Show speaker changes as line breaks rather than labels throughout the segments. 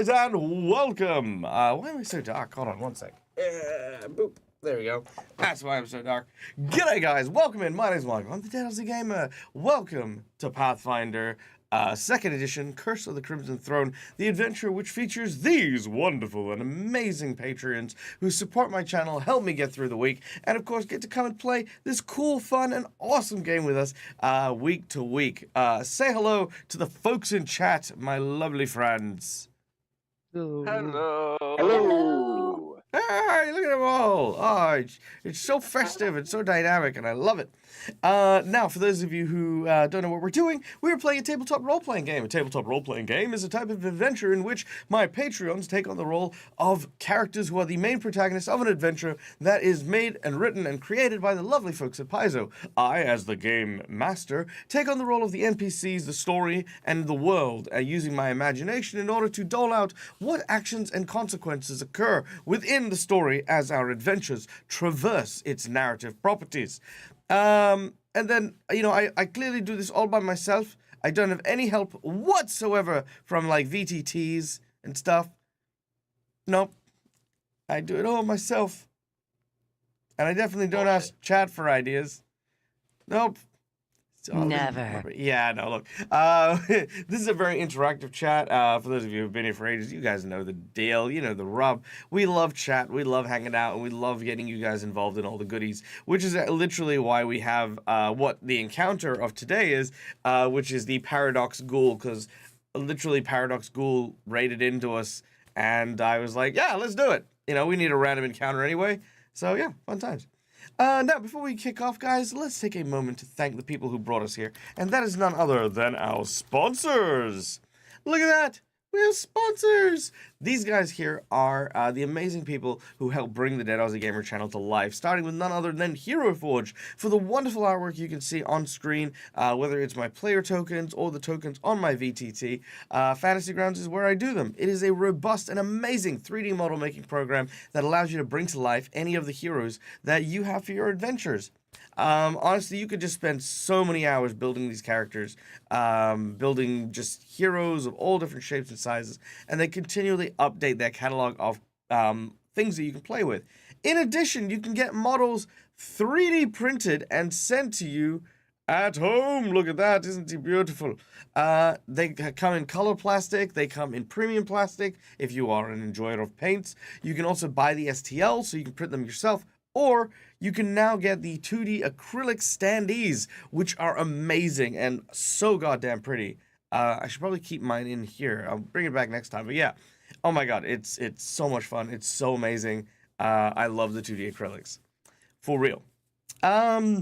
guys, and welcome. Why am I so dark? Hold on one sec. Boop. There we go. That's why I'm so dark. G'day, guys. Welcome in. My name's Michael. I'm the Dead Gamer. Welcome to Pathfinder, 2nd edition, Curse of the Crimson Throne, the adventure which features these wonderful and amazing Patreons who support my channel, help me get through the week, and of course get to come and play this cool, fun, and awesome game with us week to week. Say hello to the folks in chat, my lovely friends.
Hello.
Hello.
Hey, look at them all. Oh, it's so festive and so dynamic, and I love it. Now, for those of you who don't know what we're doing, we're playing a tabletop role-playing game. A tabletop role-playing game is a type of adventure in which my Patreons take on the role of characters who are the main protagonists of an adventure that is made and written and created by the lovely folks at Paizo. I, as the game master, take on the role of the NPCs, the story, and the world, using my imagination in order to dole out what actions and consequences occur within the story as our adventures traverse its narrative properties. And then, you know, I clearly do this all by myself. I don't have any help whatsoever from, like, VTTs and stuff. Nope. I do it all myself. And I definitely don't ask chat for ideas. Nope.
Never.
Yeah, no, look. This is a very interactive chat. For those of you who've been here for ages, you guys know the deal. You know the rub. We love chat. We love hanging out. And we love getting you guys involved in all the goodies, which is literally why we have what the encounter of today is, which is the Paradox Ghoul, because literally Paradox Ghoul raided into us, and I was like, yeah, let's do it. You know, we need a random encounter anyway. So, yeah, fun times. Now, before we kick off, guys, let's take a moment to thank the people who brought us here, and that is none other than our sponsors. Look at that! We have sponsors! These guys here are the amazing people who help bring the Dead Aussie Gamer channel to life, starting with none other than Hero Forge for the wonderful artwork you can see on screen, whether it's my player tokens or the tokens on my VTT. Fantasy Grounds is where I do them. It is a robust and amazing 3D model making program that allows you to bring to life any of the heroes that you have for your adventures. Honestly, you could just spend so many hours building these characters, building just heroes of all different shapes and sizes, and they continually update their catalog of things that you can play with. In addition, you can get models 3D printed and sent to you at home. Look at that, isn't it beautiful? They come in color plastic, they come in premium plastic if you are an enjoyer of paints. You can also buy the STL so you can print them yourself, or you can now get the 2D acrylic standees, which are amazing and so goddamn pretty. I should probably keep mine in here. I'll bring it back next time. But yeah, oh my god, it's so much fun. It's so amazing. I love the 2D acrylics. For real. Our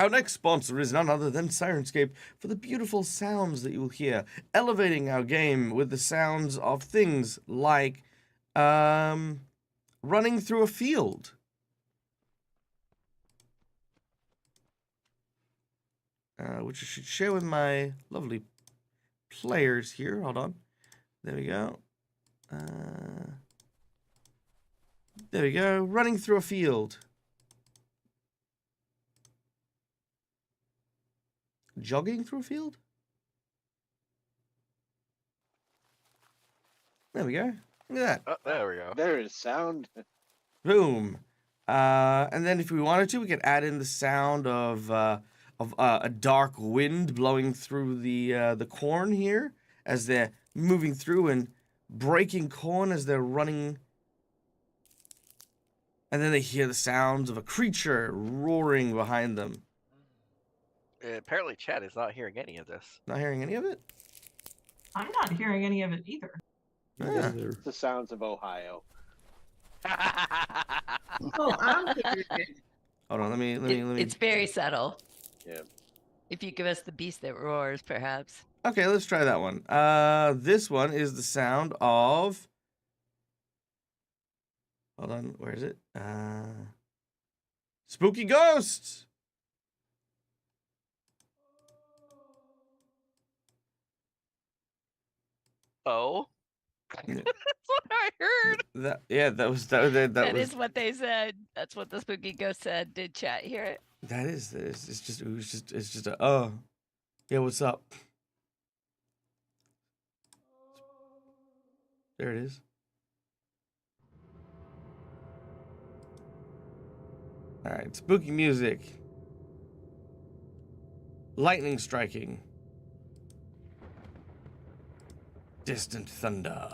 next sponsor is none other than Sirenscape for the beautiful sounds that you will hear, elevating our game with the sounds of things like running through a field. Which I should share with my lovely players here. Hold on. There we go. There we go. Running through a field. Jogging through a field? There we go. Look at that.
Oh, there we go.
There is sound.
Boom. And then if we wanted to, we could add in the sound of a dark wind blowing through the corn here as they're moving through and breaking corn as they're running. And then they hear the sounds of a creature roaring behind them.
Apparently, chat is not hearing any of this.
Not hearing any of it?
I'm not hearing any of it either.
Ah.
It's the sounds of Ohio.
Oh, I'm hearing it.
Hold on, let me.
It's very subtle.
Yeah.
If you give us the beast that roars, perhaps.
Okay, let's try that one. This one is the sound of. Hold on, where is it? Spooky ghosts.
Oh,
Yeah.
that's what I heard.
That was
That is what they said. That's what the spooky ghost said. Did chat hear it?
That is it's just a oh. Yeah, what's up? There it is. All right, spooky music. Lightning striking. Distant thunder.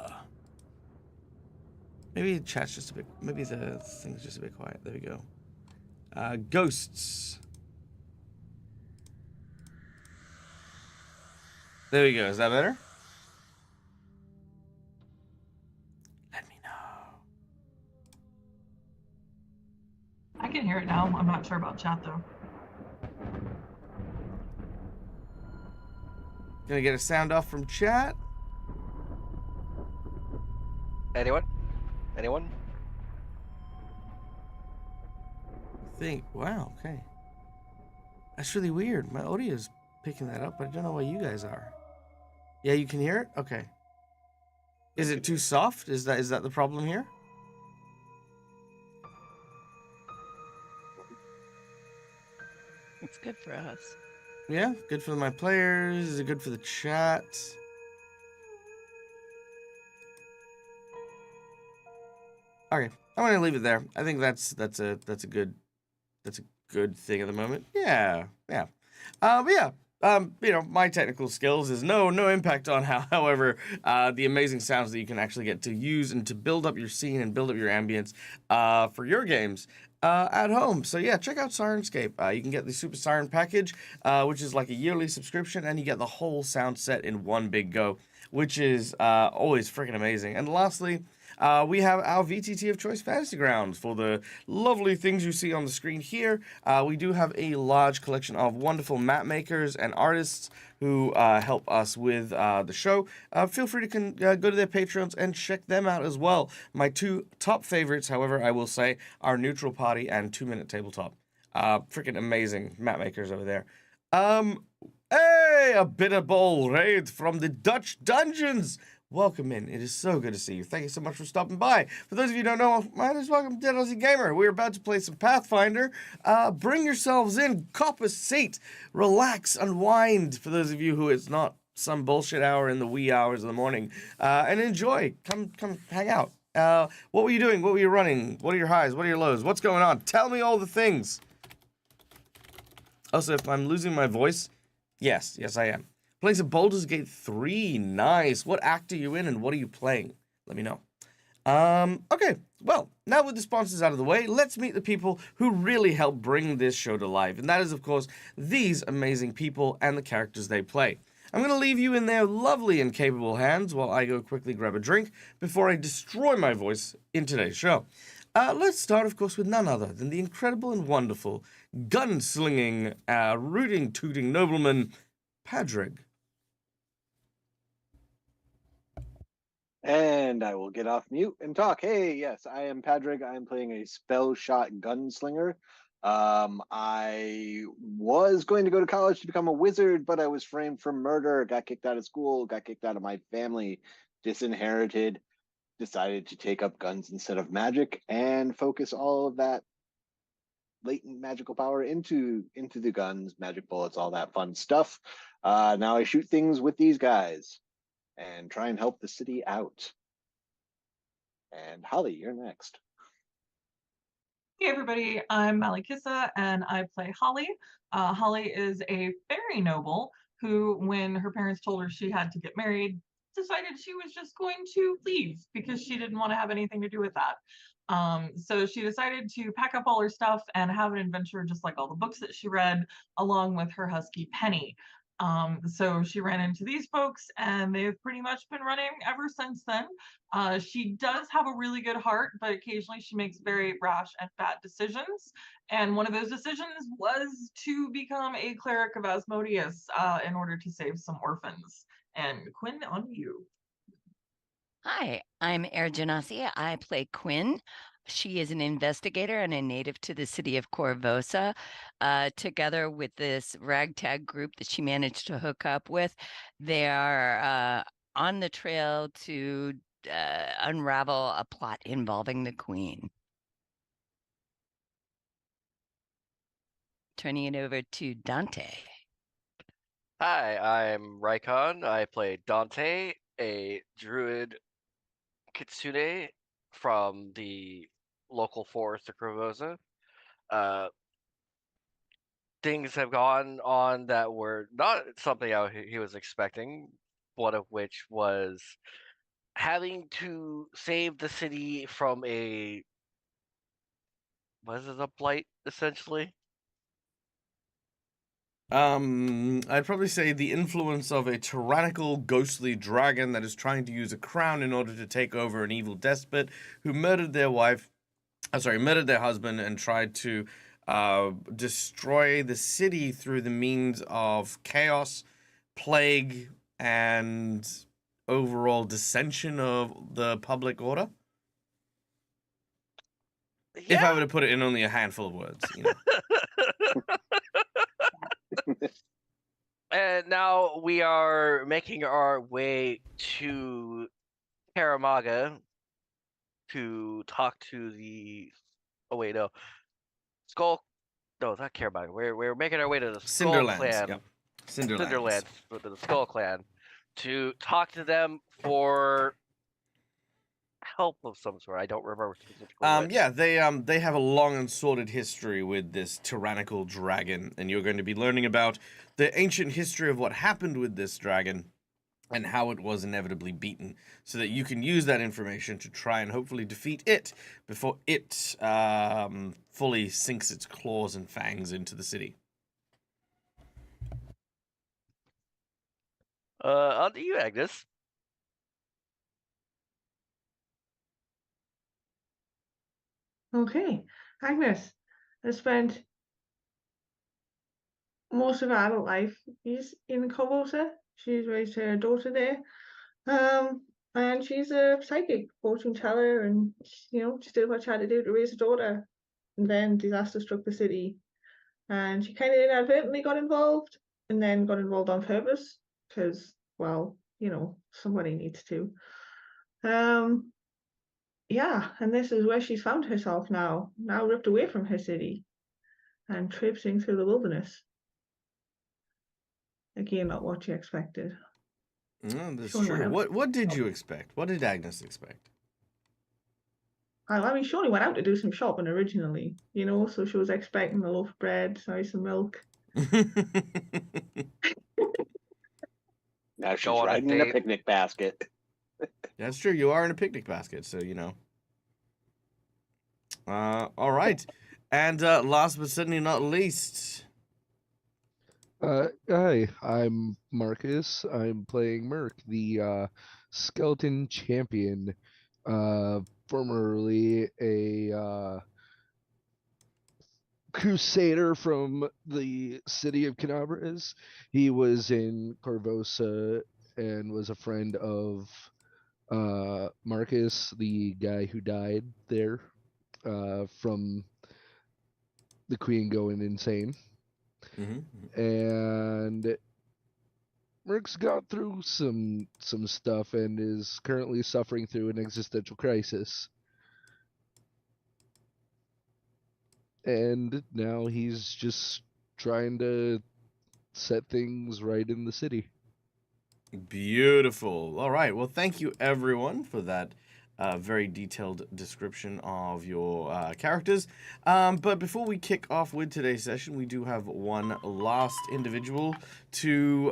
Maybe the chat's just a bit, maybe the thing's just a bit quiet. There we go. Ghosts. There we go. Is that better? Let me know.
I can hear it now. I'm not sure about chat though.
Gonna get a sound off from chat.
Anyone? Anyone?
Wow, okay. That's really weird. My audio's picking that up, but I don't know why you guys are. Yeah, you can hear it? Okay. Is it too soft? Is that the problem here?
It's good for us.
Yeah, good for my players. Is it good for the chat? Okay, I'm gonna leave it there. I think that's a good thing at the moment. Yeah. But yeah. My technical skills is no impact on however, the amazing sounds that you can actually get to use and to build up your scene and build up your ambience, for your games, at home. So yeah, check out Sirenscape. You can get the Super Siren package, which is like a yearly subscription, and you get the whole sound set in one big go, which is, always freaking amazing. And lastly, we have our VTT of Choice Fantasy Grounds for the lovely things you see on the screen here. We do have a large collection of wonderful map makers and artists who help us with the show. Feel free to go to their Patreons and check them out as well. My two top favorites, however, I will say, are Neutral Party and 2 Minute Tabletop. Freaking amazing map makers over there. Hey, a bitter bowl raid from the Dutch dungeons. Welcome in. It is so good to see you. Thank you so much for stopping by. For those of you who don't know, my name is welcome to Dead Aussie Gamer. We're about to play some Pathfinder. Bring yourselves in, cop a seat, relax, unwind. For those of you who it's not some bullshit hour in the wee hours of the morning, and enjoy. Come hang out. What were you doing? What were you running? What are your highs? What are your lows? What's going on? Tell me all the things. Also, if I'm losing my voice, yes, I am. Playing some Baldur's Gate 3. Nice. What act are you in and what are you playing? Let me know. Okay. Well, now with the sponsors out of the way, let's meet the people who really help bring this show to life. And that is, of course, these amazing people and the characters they play. I'm going to leave you in their lovely and capable hands while I go quickly grab a drink before I destroy my voice in today's show. Let's start, of course, with none other than the incredible and wonderful gunslinging, rooting-tooting nobleman, Padrig.
And I will get off mute and talk. Hey, yes, I am Padrig. I am playing a spell shot gunslinger. I was going to go to college to become a wizard, but I was framed for murder, got kicked out of school, got kicked out of my family, disinherited, decided to take up guns instead of magic and focus all of that latent magical power into the guns, magic bullets, all that fun stuff. Now I shoot things with these guys and try and help the city out. And Holly, you're next.
Hey everybody, I'm Malikissa and I play Holly. Holly is a fairy noble who, when her parents told her she had to get married, decided she was just going to leave because she didn't want to have anything to do with that. So she decided to pack up all her stuff and have an adventure just like all the books that she read, along with her husky Penny. So she ran into these folks and they've pretty much been running ever since then. She does have a really good heart, but occasionally she makes very rash and bad decisions. And one of those decisions was to become a cleric of Asmodeus in order to save some orphans. And Quinn, on you.
Hi, I'm Air Genasi. I play Quinn. She is an investigator and a native to the city of Korvosa. Together with this ragtag group that she managed to hook up with, they are on the trail to unravel a plot involving the Queen. Turning it over to Dante.
Hi, I'm Rykon. I play Dante, a druid kitsune from the local forest of Korvosa. Things have gone on that were not something he was expecting. One of which was having to save the city from a blight, essentially.
I'd probably say the influence of a tyrannical, ghostly dragon that is trying to use a crown in order to take over an evil despot who murdered their murdered their husband and tried to destroy the city through the means of chaos, plague, and overall dissension of the public order. If I
Yeah.
were to put it in only a handful of words, you know.
And now we are making our way to Karamaga to talk to the. Oh wait, no. Skull. No, not Karamaga. We're making our way to the Skull
Cinderlands,
Clan.
yep. Cinderlands.
Cinderlands, with the Skull Clan, to talk to them for help of some sort. I don't remember specifically. Which.
Yeah, they have a long and sordid history with this tyrannical dragon, and you're going to be learning about the ancient history of what happened with this dragon and how it was inevitably beaten, so that you can use that information to try and hopefully defeat it before it fully sinks its claws and fangs into the city.
On to you, Agnes.
Okay, Agnes has spent most of her adult life is in Korvosa. She's raised her daughter there. And she's a psychic, fortune teller, and she did what she had to do to raise a daughter. And then disaster struck the city, and she kind of inadvertently got involved, and then got involved on purpose because, well, somebody needs to. Yeah, and this is where she's found herself now ripped away from her city and traipsing through the wilderness. Again, not what you expected.
Oh, that's
Sure,
true.
whatever.
What did you expect? What did Agnes expect?
I mean, she only went out to do some shopping originally, so she was expecting a loaf of bread, sorry, some milk.
Now she's
Go on a
riding in a
date.
picnic basket.
That's true. You are in a picnic basket, so you know. All right, and last but certainly not least.
Hi, I'm Marcus. I'm playing Merc, the skeleton champion, formerly a crusader from the city of Canabres. He was in Korvosa and was a friend of Marcus, the guy who died there from the Queen going insane.
Mm-hmm.
And Merck's got through some stuff and is currently suffering through an existential crisis. And now he's just trying to set things right in the city.
Beautiful. All right. Well, thank you everyone for that very detailed description of your characters. But before we kick off with today's session, we do have one last individual to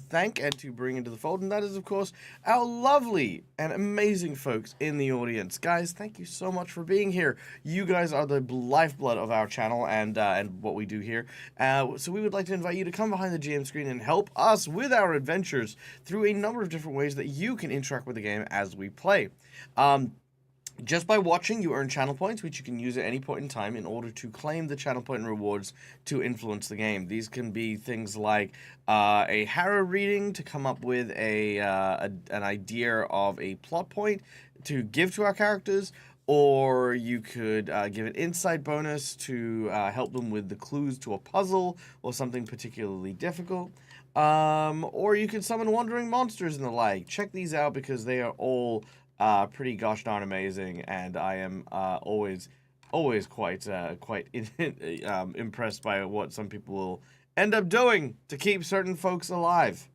thank and to bring into the fold, and that is, of course, our lovely and amazing folks in the audience. Guys, thank you so much for being here. You guys are the lifeblood of our channel and what we do here. So we would like to invite you to come behind the GM screen and help us with our adventures through a number of different ways that you can interact with the game as we play. Just by watching, you earn channel points, which you can use at any point in time in order to claim the channel point rewards to influence the game. These can be things like a Harrow reading to come up with an idea of a plot point to give to our characters, or you could give an insight bonus to help them with the clues to a puzzle or something particularly difficult. Or you could summon wandering monsters and the like. Check these out because they are all pretty gosh darn amazing, and I am always quite impressed by what some people will end up doing to keep certain folks alive.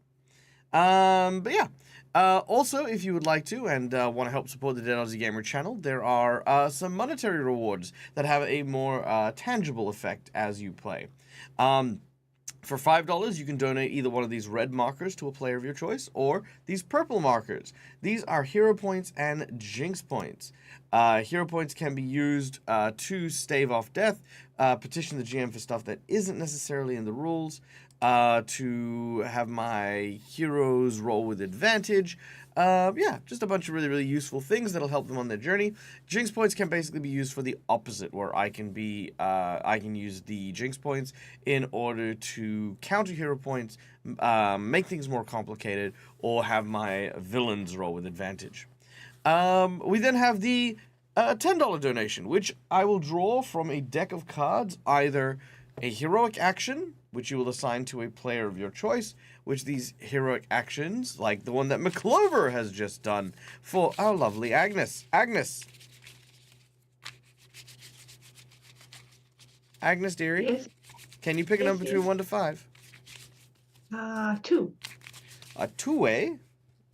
But yeah. Also, if you would like to and want to help support the Dead Aussie Gamer channel, there are some monetary rewards that have a more tangible effect as you play. For $5, you can donate either one of these red markers to a player of your choice, or these purple markers. These are hero points and jinx points. Hero points can be used to stave off death, petition the GM for stuff that isn't necessarily in the rules, to have my heroes roll with advantage. Yeah, just a bunch of really, really useful things that'll help them on their journey. Jinx points can basically be used for the opposite, where I can use the jinx points in order to counter hero points, make things more complicated, or have my villains roll with advantage. We then have the $10 donation, which I will draw from a deck of cards, either a heroic action, which you will assign to a player of your choice, which these heroic actions, like the one that McClover has just done for our lovely Agnes. Agnes, dearie,
Yes.
can you pick a
Yes,
number between
yes.
1 to 5?
2.
A two-way.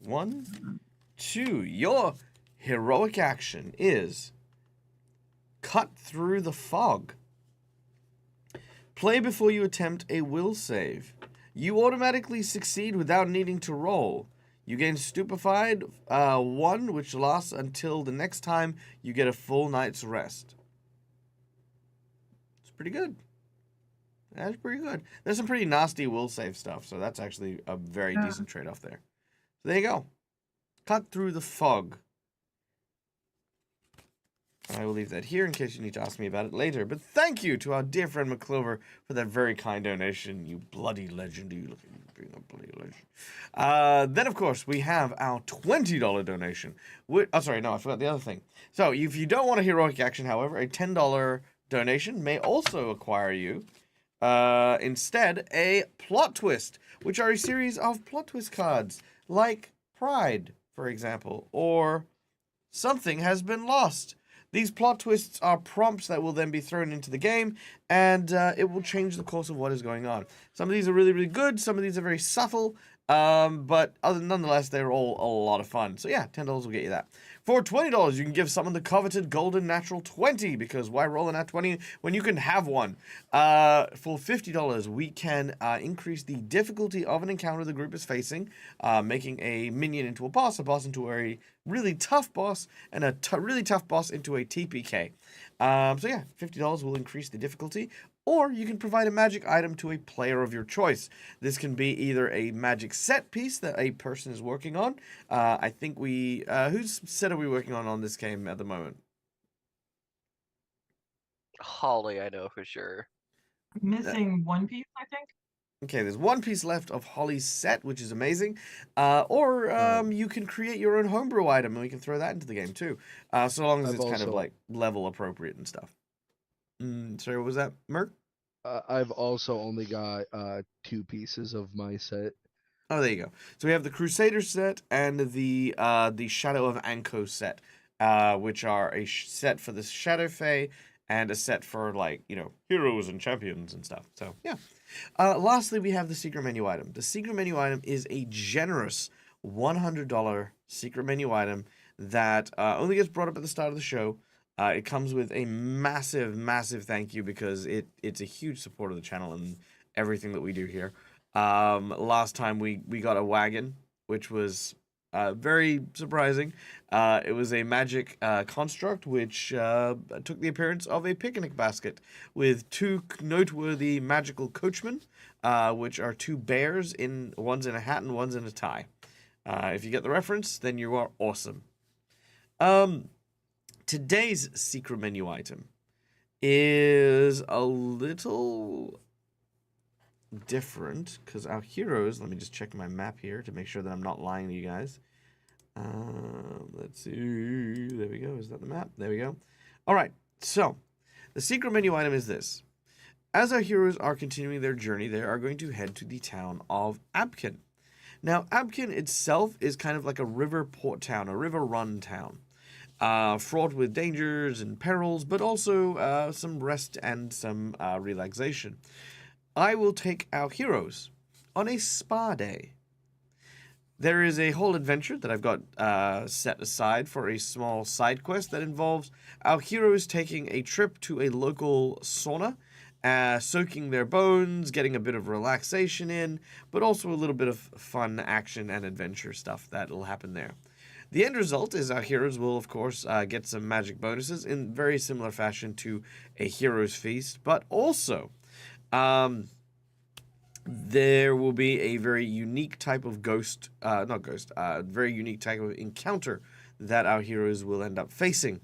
1, 2. Your heroic action is Cut Through the Fog. Play before you attempt a will save. You automatically succeed without needing to roll. You gain Stupefied 1, which lasts until the next time you get a full night's rest. It's pretty good. That's pretty good. There's some pretty nasty will save stuff, so that's actually a very decent trade-off there. So there you go. Cut Through the Fog. I will leave that here in case you need to ask me about it later. But thank you to our dear friend McClover for that very kind donation. You bloody legend. You look at being a bloody legend. Then, of course, we have our $20 donation. Oh, sorry, no, I forgot the other thing. So, if you don't want a heroic action, however, a $10 donation may also acquire you, instead, a plot twist, which are a series of plot twist cards, like Pride, for example, or Something Has Been Lost. These plot twists are prompts that will then be thrown into the game, and it will change the course of what is going on. Some of these are really, really good. Some of these are very subtle, but nonetheless, they're all a lot of fun. So yeah, $10 will get you that. For $20, you can give someone the coveted golden natural 20, because why roll an nat 20 when you can have one? For $50, we can increase the difficulty of an encounter the group is facing, making a minion into a boss into a really tough boss, and a really tough boss into a TPK. So yeah, $50 will increase the difficulty, or you can provide a magic item to a player of your choice. This can be either a magic set piece that a person is working on. I think whose set are we working on this game at the moment?
Holly, I know for sure.
Missing one piece, I think.
Okay, there's one piece left of Holly's set, which is amazing. Or you can create your own homebrew item, and we can throw that into the game too. So long as it's kind of like level appropriate and stuff. Sorry, what was that, Merc?
I've also only got 2 pieces of my set.
Oh, there you go. So we have the Crusader set and the Shadow of Anko set, which are a set for the Shadow Fae and a set for, like, you know, heroes and champions and stuff. So yeah. Lastly, we have the secret menu item. The secret menu item is a generous $100 secret menu item that only gets brought up at the start of the show. It comes with a massive, massive thank you, because it's a huge support of the channel and everything that we do here. Last time we got a wagon, which was very surprising. It was a magic construct which took the appearance of a picnic basket with 2 noteworthy magical coachmen, which are 2 bears, one's in a hat and one's in a tie. If you get the reference, then you are awesome. Today's secret menu item is a little different, because our heroes, let me just check my map here to make sure that I'm not lying to you guys. Let's see, there we go. Is that the map? There we go. All right, so the secret menu item is this. As our heroes are continuing their journey, they are going to head to the town of Abkin. Now, Abkin itself is kind of like a river port town, a river run town, fraught with dangers and perils, but also some rest and some relaxation. I will take our heroes on a spa day. there is a whole adventure that I've got set aside for a small side quest that involves our heroes taking a trip to a local sauna, soaking their bones, getting a bit of relaxation in, but also a little bit of fun action and adventure stuff that'll happen there. The end result is our heroes will, of course, get some magic bonuses in very similar fashion to a hero's feast, but also there will be a very unique type of very unique type of encounter that our heroes will end up facing,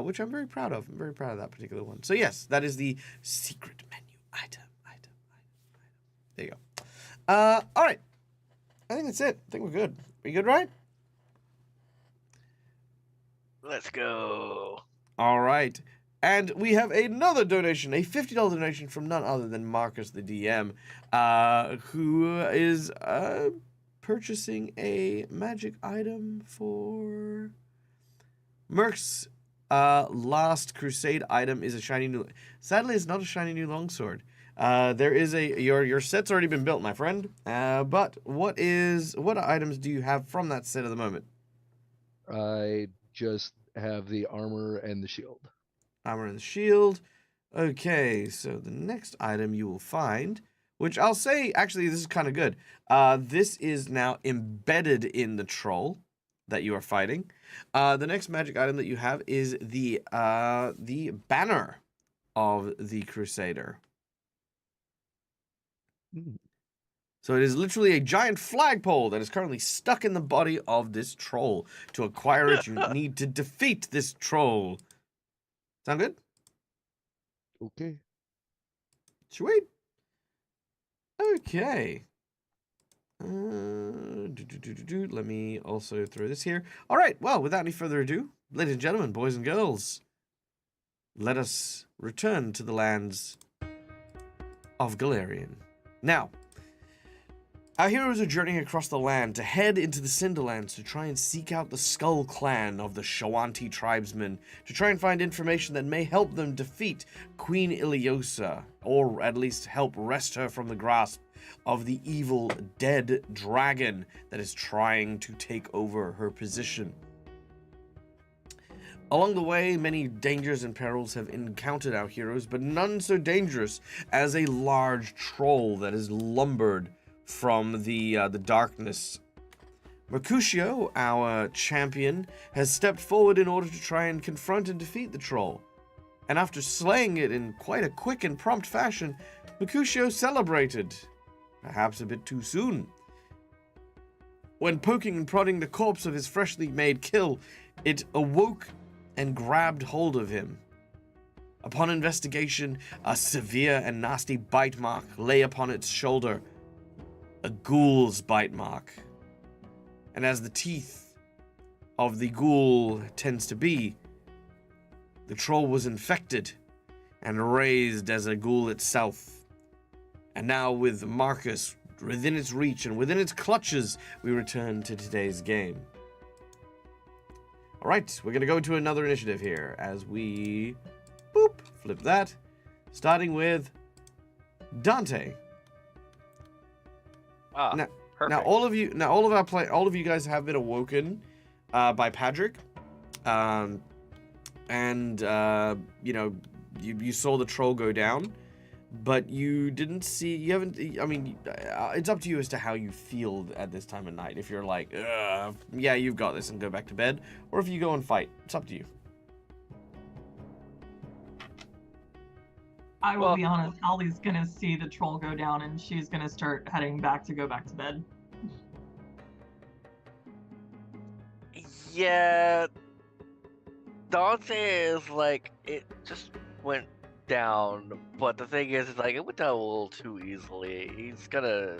which I'm very proud of. I'm very proud of that particular one. So yes, that is the secret menu item. There you go. All right. I think that's it. I think we're good. We good, right?
Let's go.
All right. And we have another donation, a $50 donation from none other than Marcus the DM, who is purchasing a magic item for Merc's last crusade item is a shiny new... Sadly, it's not a shiny new longsword. There is your set's already been built, my friend. But what items do you have from that set at the moment?
I just have the armor and the shield.
Armor and the shield. Okay, so the next item you will find, which I'll say, actually, this is kind of good. This is now embedded in the troll that you are fighting. The next magic item that you have is the banner of the Crusader. So it is literally a giant flagpole that is currently stuck in the body of this troll. To acquire it, you need to defeat this troll. Sound good?
Okay.
Sweet. Okay. Let me also throw this here. All right. Well, without any further ado, ladies and gentlemen, boys and girls, let us return to the lands of Galarian. Now, our heroes are journeying across the land to head into the Cinderlands to try and seek out the Skull Clan of the Shoanti tribesmen, to try and find information that may help them defeat Queen Iliosa, or at least help wrest her from the grasp of the evil dead dragon that is trying to take over her position. Along the way, many dangers and perils have encountered our heroes, but none so dangerous as a large troll that is lumbered from the darkness. Mercutio, our champion, has stepped forward in order to try and confront and defeat the troll. And after slaying it in quite a quick and prompt fashion, Mercutio celebrated, perhaps a bit too soon. When poking and prodding the corpse of his freshly made kill, it awoke and grabbed hold of him. Upon investigation, a severe and nasty bite mark lay upon its shoulder, a ghoul's bite mark. And as the teeth of the ghoul tends to be, the troll was infected and raised as a ghoul itself. And now with Marcus within its reach and within its clutches, we return to today's game. All right, we're going to go into another initiative here as we flip that, starting with Dante. Now,
Perfect.
all of you guys have been awoken by Padrick, and you saw the troll go down, but you didn't see. You haven't. I mean, it's up to you as to how you feel at this time of night. If you're like, yeah, you've got this, and go back to bed, or if you go and fight, it's up to you.
I will be honest, Holly's gonna see the troll go down and she's gonna start heading back to go back to bed.
Yeah, Dante is like, it just went down, but the thing is, like, it went down a little too easily. He's a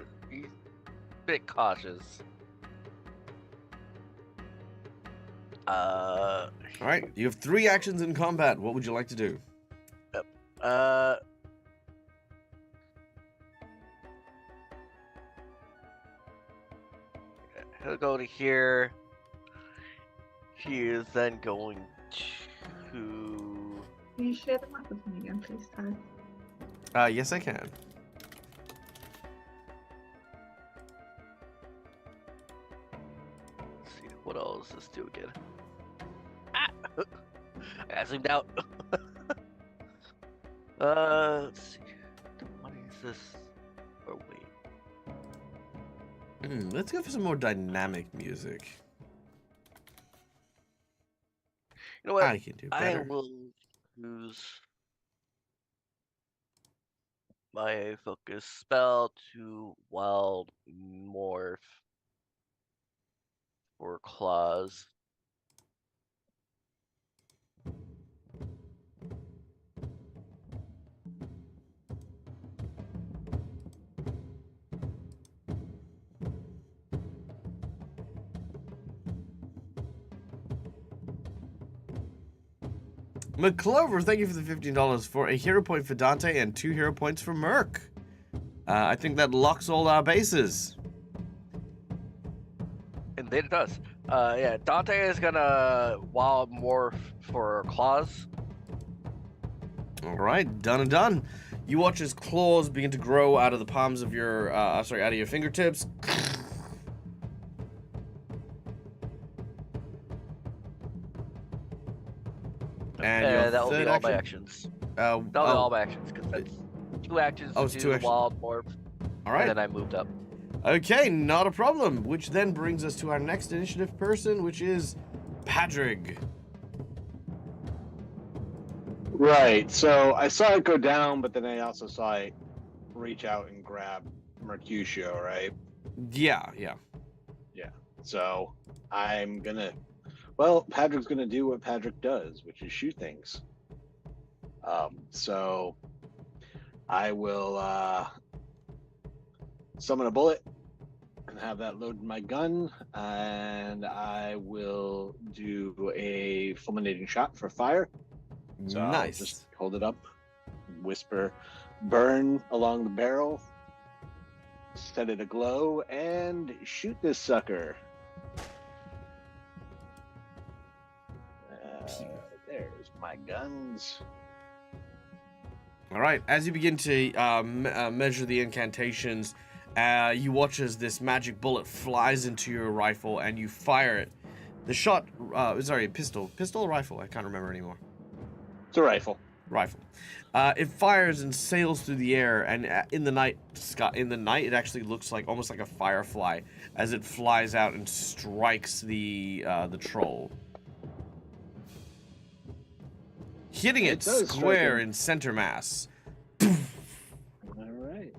bit cautious.
All right, you have 3 actions in combat. What would you like to do?
He'll go to here. He is then going to...
Can you share the map with me again, please, Ty?
Yes, I can.
Okay.
What else does this do again? Ah! I zoomed out. Let's see. What is this? Oh wait.
Let's go for some more dynamic music.
You know what?
I can do
I
better.
will use my focus spell to wild morph for claws.
McClover, thank you for the $15 for a hero point for Dante and 2 hero points for Merc. I think that locks all our bases.
And then it does. Yeah, Dante is gonna wild morph for claws.
All right, done and done. You watch as claws begin to grow out of the palms of your, out of your fingertips. And your
that will be
third
all my
action?
actions. That'll be all
Oh,
my actions because that's 2 actions
Oh,
to
it's
do
2
the
actions.
wild morph,
all right.
and then I moved up.
Okay, not a problem. Which then brings us to our next initiative person, which is Padrig.
Right. So I saw it go down, but then I also saw it reach out and grab Mercutio, right?
Yeah.
So I'm gonna. Well, Patrick's gonna do what Patrick does, which is shoot things. So I will summon a bullet and have that load in my gun, and I will do a fulminating shot for fire. So I'll
Nice.
just hold it up, whisper, burn along the barrel, set it aglow, and shoot this sucker. There's my guns.
All right. As you begin to measure the incantations, you watch as this magic bullet flies into your rifle and you fire it. The shot, pistol or rifle? I can't remember anymore.
It's a rifle.
Rifle. It fires and sails through the air, and in the night, it actually looks like almost like a firefly as it flies out and strikes the troll, hitting it
does strike
square
him.
in center mass.
All right.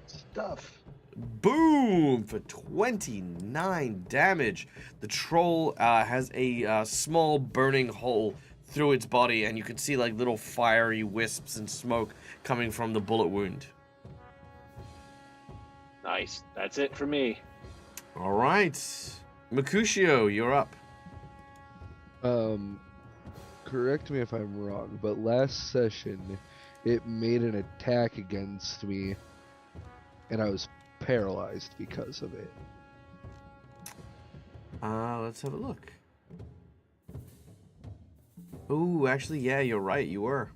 Stuff.
Boom! For 29 damage. The troll has a small burning hole through its body, and you can see like little fiery wisps and smoke coming from the bullet wound.
Nice. That's it for me.
All right. Mercutio, you're up.
Correct me if I'm wrong, but last session it made an attack against me, and I was paralyzed because of it.
Let's have a look. Ooh, actually, yeah, you're right. You were.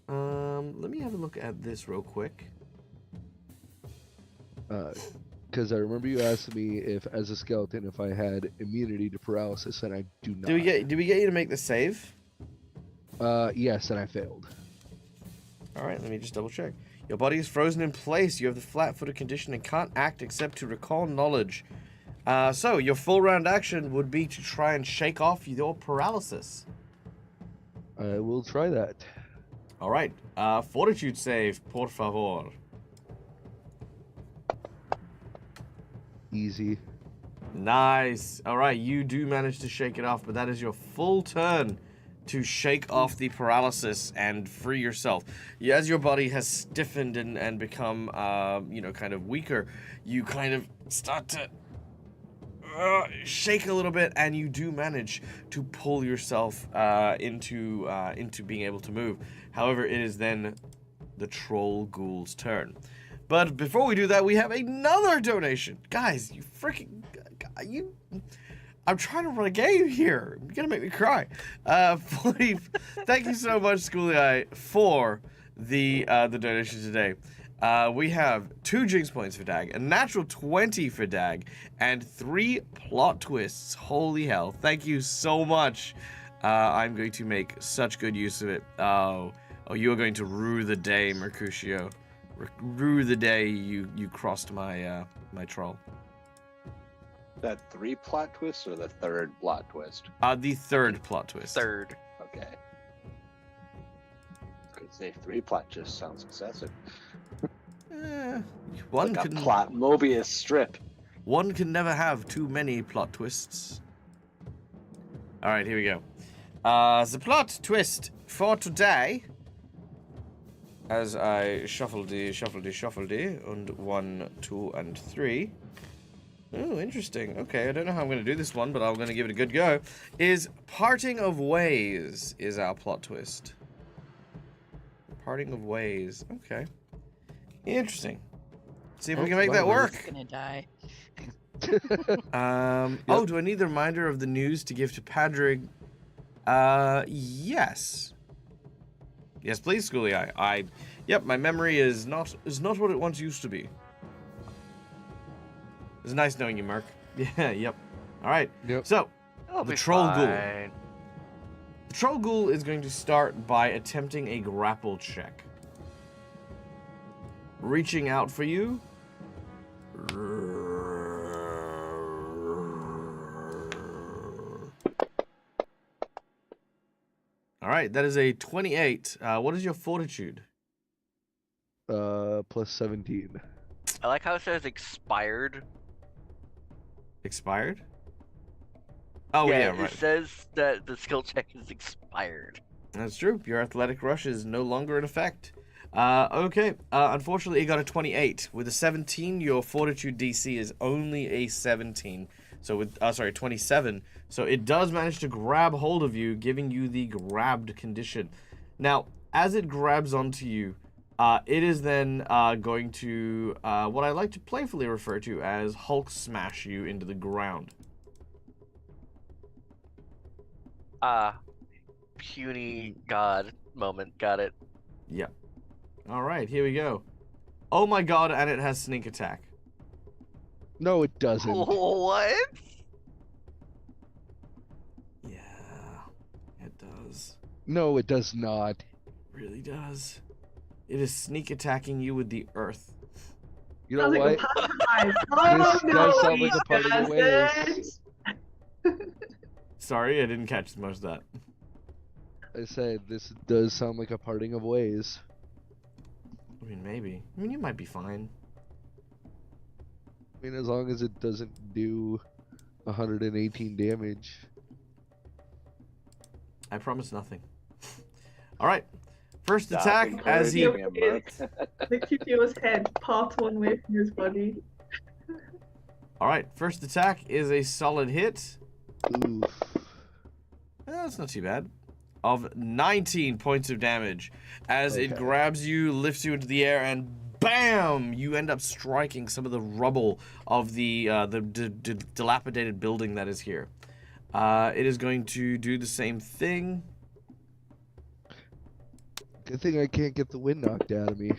Let me have a look at this real quick.
Because I remember you asked me if, as a skeleton, if I had immunity to paralysis, and I do not.
Did we get you to make the save?
Yes, and I failed.
All right, let me just double check. Your body is frozen in place. You have the flat-footed condition and can't act except to recall knowledge. So your full round action would be to try and shake off your paralysis.
I will try that.
All right. Fortitude save, por favor.
Easy.
Nice. All right, you do manage to shake it off, but that is your full turn to shake off the paralysis and free yourself. As your body has stiffened and become, kind of weaker, you kind of start to shake a little bit, and you do manage to pull yourself into being able to move. However, it is then the troll ghoul's turn. But before we do that, we have another donation. Guys, I'm trying to run a game here. You're gonna make me cry. Thank you so much, Schoolie Eye, for the donation today. We have 2 jinx points for Dag, a natural 20 for Dag, and 3 plot twists. Holy hell. Thank you so much. I'm going to make such good use of it. Oh, you are going to rue the day, Mercutio. Rue the day you crossed my my troll.
That 3 plot twists or the 3rd plot twist?
The 3rd plot twist.
Third.
Okay. Could say 3 plot twist sounds excessive.
One
Like a
can
plot Mobius strip.
One can never have too many plot twists. All right, here we go. The plot twist for today, as I shuffledy, and 1, 2, and 3. Oh, interesting. Okay, I don't know how I'm going to do this one, but I'm going to give it a good go. Is parting of ways is our plot twist. Parting of ways. Okay. Interesting. See if we can make that work.
He's gonna die.
Oh, do I need the reminder of the news to give to Padrig? Yes. Yes, please, Schoolie. Yep, my memory is not what it once used to be. It's nice knowing you, Merc. Yeah, yep. All right.
Yep.
So,
I'll
the
be
troll ghoul.
fine.
The troll ghoul is going to start by attempting a grapple check. Reaching out for you. All right, that is a 28. What is your fortitude?
Plus 17.
I like how it says expired.
Expired? Oh, yeah, right.
It says that the skill check is expired.
That's true. Your athletic rush is no longer in effect. Okay. Unfortunately, you got a 28. With a 17, your fortitude DC is only a 17. So with, 27. So it does manage to grab hold of you, giving you the grabbed condition. Now, as it grabs onto you, it is then going to, what I like to playfully refer to as Hulk smash you into the ground.
Puny god moment. Got it.
Yep. All right, here we go. Oh my god, and it has sneak attack.
No, it doesn't.
What?
Yeah, it does.
No, it does not.
It really does. It is sneak attacking you with the earth.
You know
Sounds
what?
like a pantomime. Oh,
This
no,
does sound like
he
a part of the ways.
doesn't.
Sorry, I didn't catch most of that.
I said this does sound like a parting of ways.
I mean, maybe. I mean, you might be fine.
I mean, as long as it doesn't do 118 damage.
I promise nothing. All right. First
Stop
attack as he...
encouraging him, Merc.
Mercutio's head parts one way from his body.
All right. First attack is a solid hit.
Oof.
That's not too bad. Of 19 points of damage as it
Okay.
grabs you, lifts you into the air, and BAM! You end up striking some of the rubble of the dilapidated building that is here. It is going to do the same thing.
Good thing I can't get the wind knocked out of me.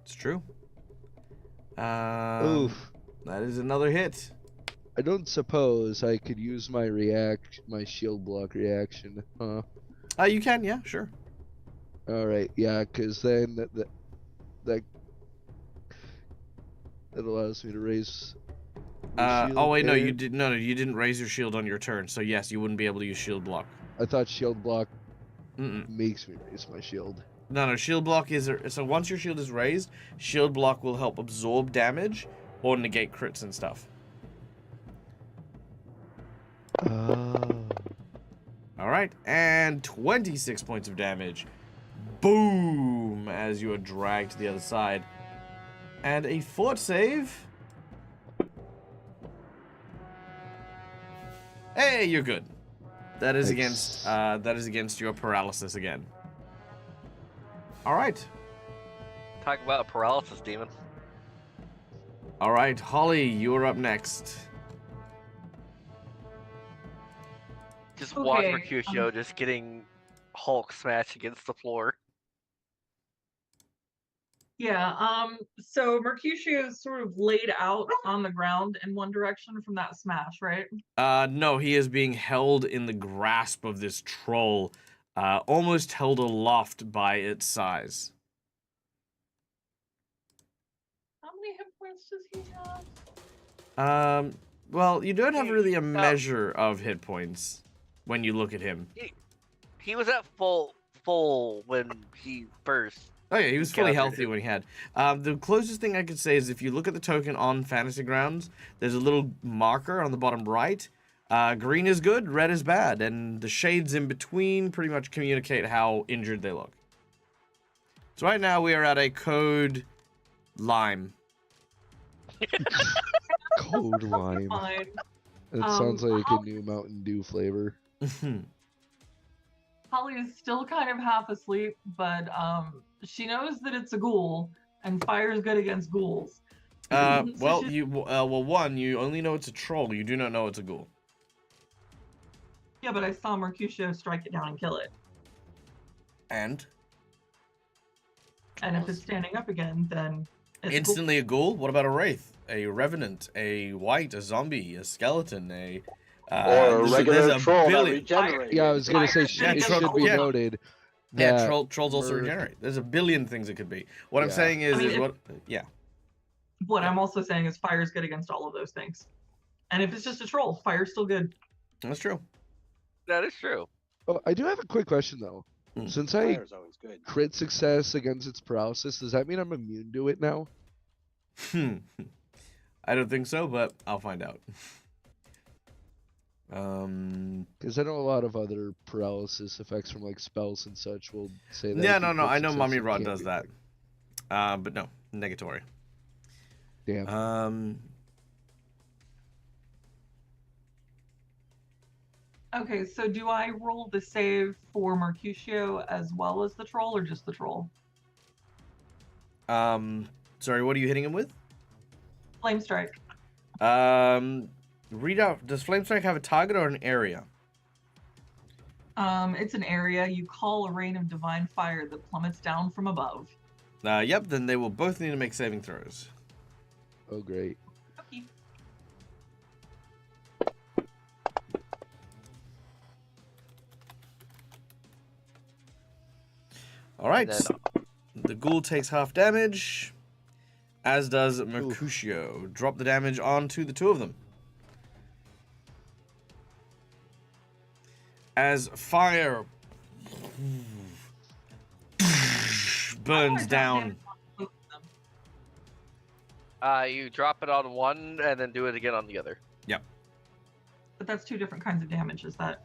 It's true.
Oof.
That is another hit.
I don't suppose I could use my shield block reaction, huh?
You can, yeah, sure.
Alright, yeah, because then that allows me to raise the shield
Oh wait, no,
there.
you did you didn't raise your shield on your turn, so yes, you wouldn't be able to use shield block.
I thought shield block
Mm-mm.
makes me raise my shield.
No, shield block is so once your shield is raised, shield block will help absorb damage or negate crits and stuff.
Oh.
All right, and 26 points of damage. Boom! As you are dragged to the other side, and a fort save. Hey, you're good. That is
Nice.
against your paralysis again. All right.
Talk about a paralysis demon.
All right, Holly, you're up next.
Just watch
Okay,
Mercutio just getting Hulk smashed against the floor.
Yeah, so Mercutio is sort of laid out on the ground in one direction from that smash, right?
No, he is being held in the grasp of this troll, almost held aloft by its size.
How many hit points does he have?
Well, you don't have
He-
really a
no.
measure of hit points when you look at him.
He was at full when he first.
Oh yeah, he was fully
encountered
healthy
it.
when he had. The closest thing I could say is if you look at the token on Fantasy Grounds, there's a little marker on the bottom right. Green is good, red is bad, and the shades in between pretty much communicate how injured they look. So right now we are at a code lime.
Cold lime.
Fine.
It sounds like a
Holly-
new Mountain Dew flavor.
Holly is still kind of half asleep, but she knows that it's a ghoul, and fire is good against ghouls. So
Well,
she-
one, you only know it's a troll. You do not know it's a ghoul.
Yeah, but I saw Mercutio strike it down and kill it.
And
And if it's standing up again, then it's a ghoul.
instantly a ghoul. What about a wraith, a revenant, a white, a zombie, a skeleton, a
Or a
there's
regular
there's
troll that
billion-
regenerates.
Yeah, I was gonna say
Yeah,
it
troll-
should be
yeah.
noted
Yeah,
that
trolls also
Merc-
regenerate. There's a billion things it could be. What I'm
Yeah.
saying is,
I mean,
yeah.
What I'm also saying is fire is good against all of those things. And if it's just a troll, fire's still good.
That's true.
That is true.
Oh, I do have a quick question though.
Hmm.
Since I
Fire's always good.
crit success against its paralysis, does that mean I'm immune to it now?
I don't think so, but I'll find out.
Because I know a lot of other paralysis effects from like spells and such will say that.
Yeah,
if
no,
you
no.
crit
I know
success,
Mummy
you
Rod
can't
does
be
that.
affected.
But no, negatory.
Damn.
Okay, so do I roll the save for Mercutio as well as the troll, or just the troll?
Sorry, what are you hitting him with?
Flame strike.
Read out. Does Flame Strike have a target or an area?
It's an area. You call a rain of divine fire that plummets down from above.
Yep. Then they will both need to make saving throws.
Oh great.
Okay.
All right.
then-
The ghoul takes half damage, as does Mercutio. Drop the damage onto the two of them. As fire burns down.
You drop it on one and then do it again on the other.
But that's two different kinds of damage, is that?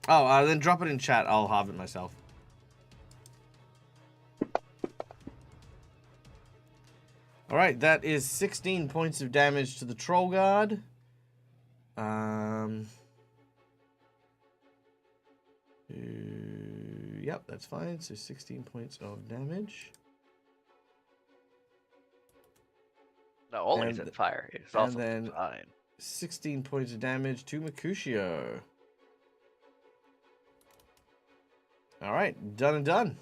Oh, then drop it in chat. I'll have it myself. All right, that is 16 points of damage to the troll god. Yep, that's fine. So 16 points of damage.
No, only
And-
said fire. It's
and
also
then-
fine.
16 points of damage to Mercutio. All right, done and done.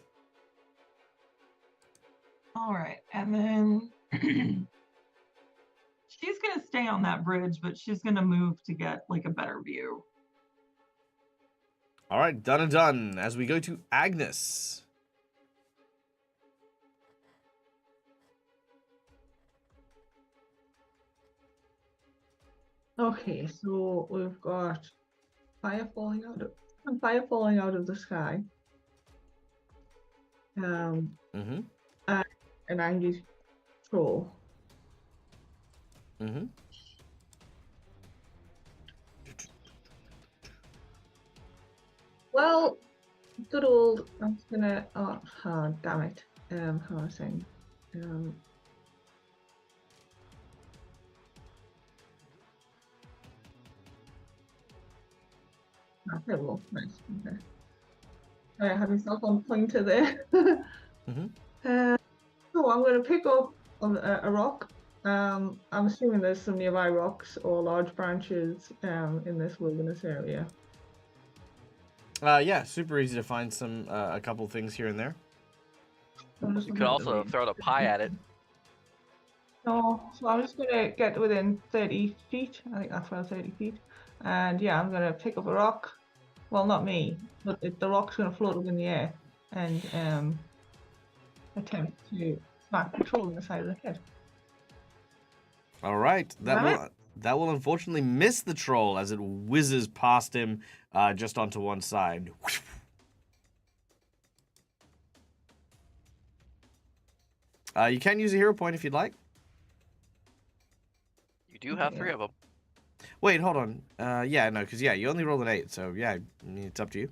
All right, and then she's gonna stay on that bridge, but she's gonna move to get like a better view.
All right, done and done. As we go to Agnes.
Okay, so we've got fire falling out of the sky.
Mm-hmm.
An angry troll.
Mm-hmm.
Well, good old. I'm just gonna. Damn it. How am I saying? Okay, well, nice. Okay. Alright, have yourself on pointer there. So I'm gonna pick up a rock. I'm assuming there's some nearby rocks or large branches in this wilderness area.
Yeah, super easy to find a couple things here and there.
I'm just
You
looking
could
at the
also
range.
throw the pie at it.
No, so I'm just gonna get within 30 feet. I think that's about 30 feet. And yeah, I'm gonna pick up a rock. Well, not me, but the rock's gonna float up in the air and attempt to smack the troll in the side of the head.
All right,
Damn
that will unfortunately miss the troll as it whizzes past him just onto one side. You can use a hero point if you'd like.
You do have 3 of them.
Wait, hold on. Yeah, no, because you only rolled an 8, so yeah, I mean, it's up to you.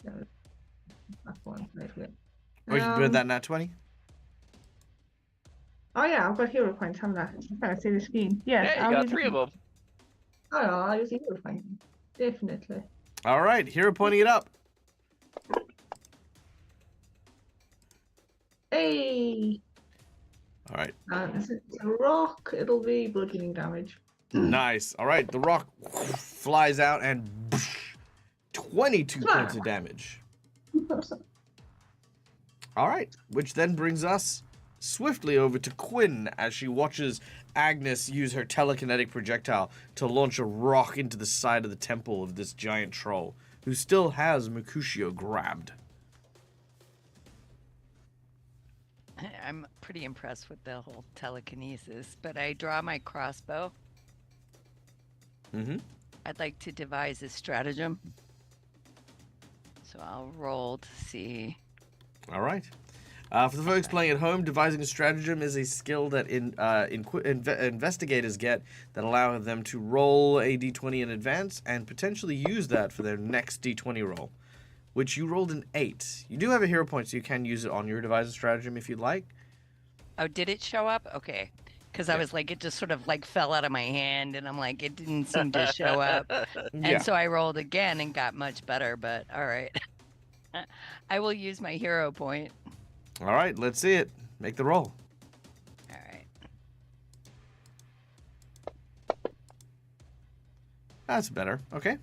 That's one. Right here.
Or you can burn that nat 20.
Oh yeah, I've got hero points, haven't I? I'm trying to see the screen. Yes,
Yeah, you got 3 of them.
Oh no, I'll use a hero point. Definitely.
All right, hero pointing it up.
Hey!
All right,
If it's a rock, it'll be bludgeoning damage.
nice. All right, the rock flies out and 22 points of damage. All right, which then brings us swiftly over to Quinn as she watches Agnes use her telekinetic projectile to launch a rock into the side of the temple of this giant troll, who still has Mercutio grabbed.
I'm pretty impressed with the whole telekinesis, but I draw my crossbow.
Mm-hmm.
I'd like to devise a stratagem. So I'll roll to see.
All right. For the folks playing at home, devising a stratagem is a skill that investigators get that allow them to roll a d20 in advance and potentially use that for their next d20 roll, which you rolled an 8. You do have a hero point, so you can use it on your devise a stratagem if you'd like.
Oh, did it show up? Okay. Because I was like, it just sort of like fell out of my hand, and I'm like, it didn't seem to show up. And so I rolled again and got much better, but all right. I will use my hero point.
All right, let's see it. Make the roll.
All right.
That's better. Okay.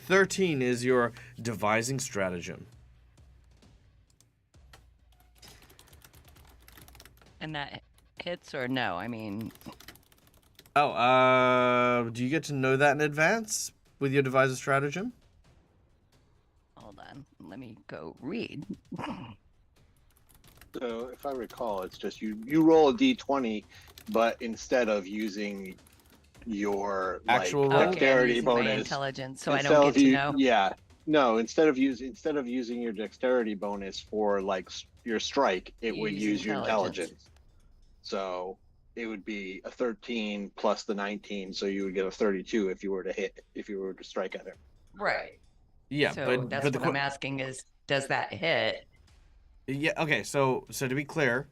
13 is your devising stratagem.
And that hits or no? I mean,
Oh, do you get to know that in advance with your devise a stratagem?
hold on. Let me go read.
So if I recall, it's just you roll a d20, but instead of using your
Actual roll?
Okay, I'm
dexterity
using my
bonus,
intelligence, so I
instead
don't
of
get to know.
Yeah, no. Instead of using your dexterity bonus for like your strike, it would use your intelligence. So it would be a 13 plus the 19, so you would get a 32 if you were to strike at it.
Right.
Yeah,
So
but
that's
the
what I'm asking is, does that hit?
Yeah, okay, so to be clear,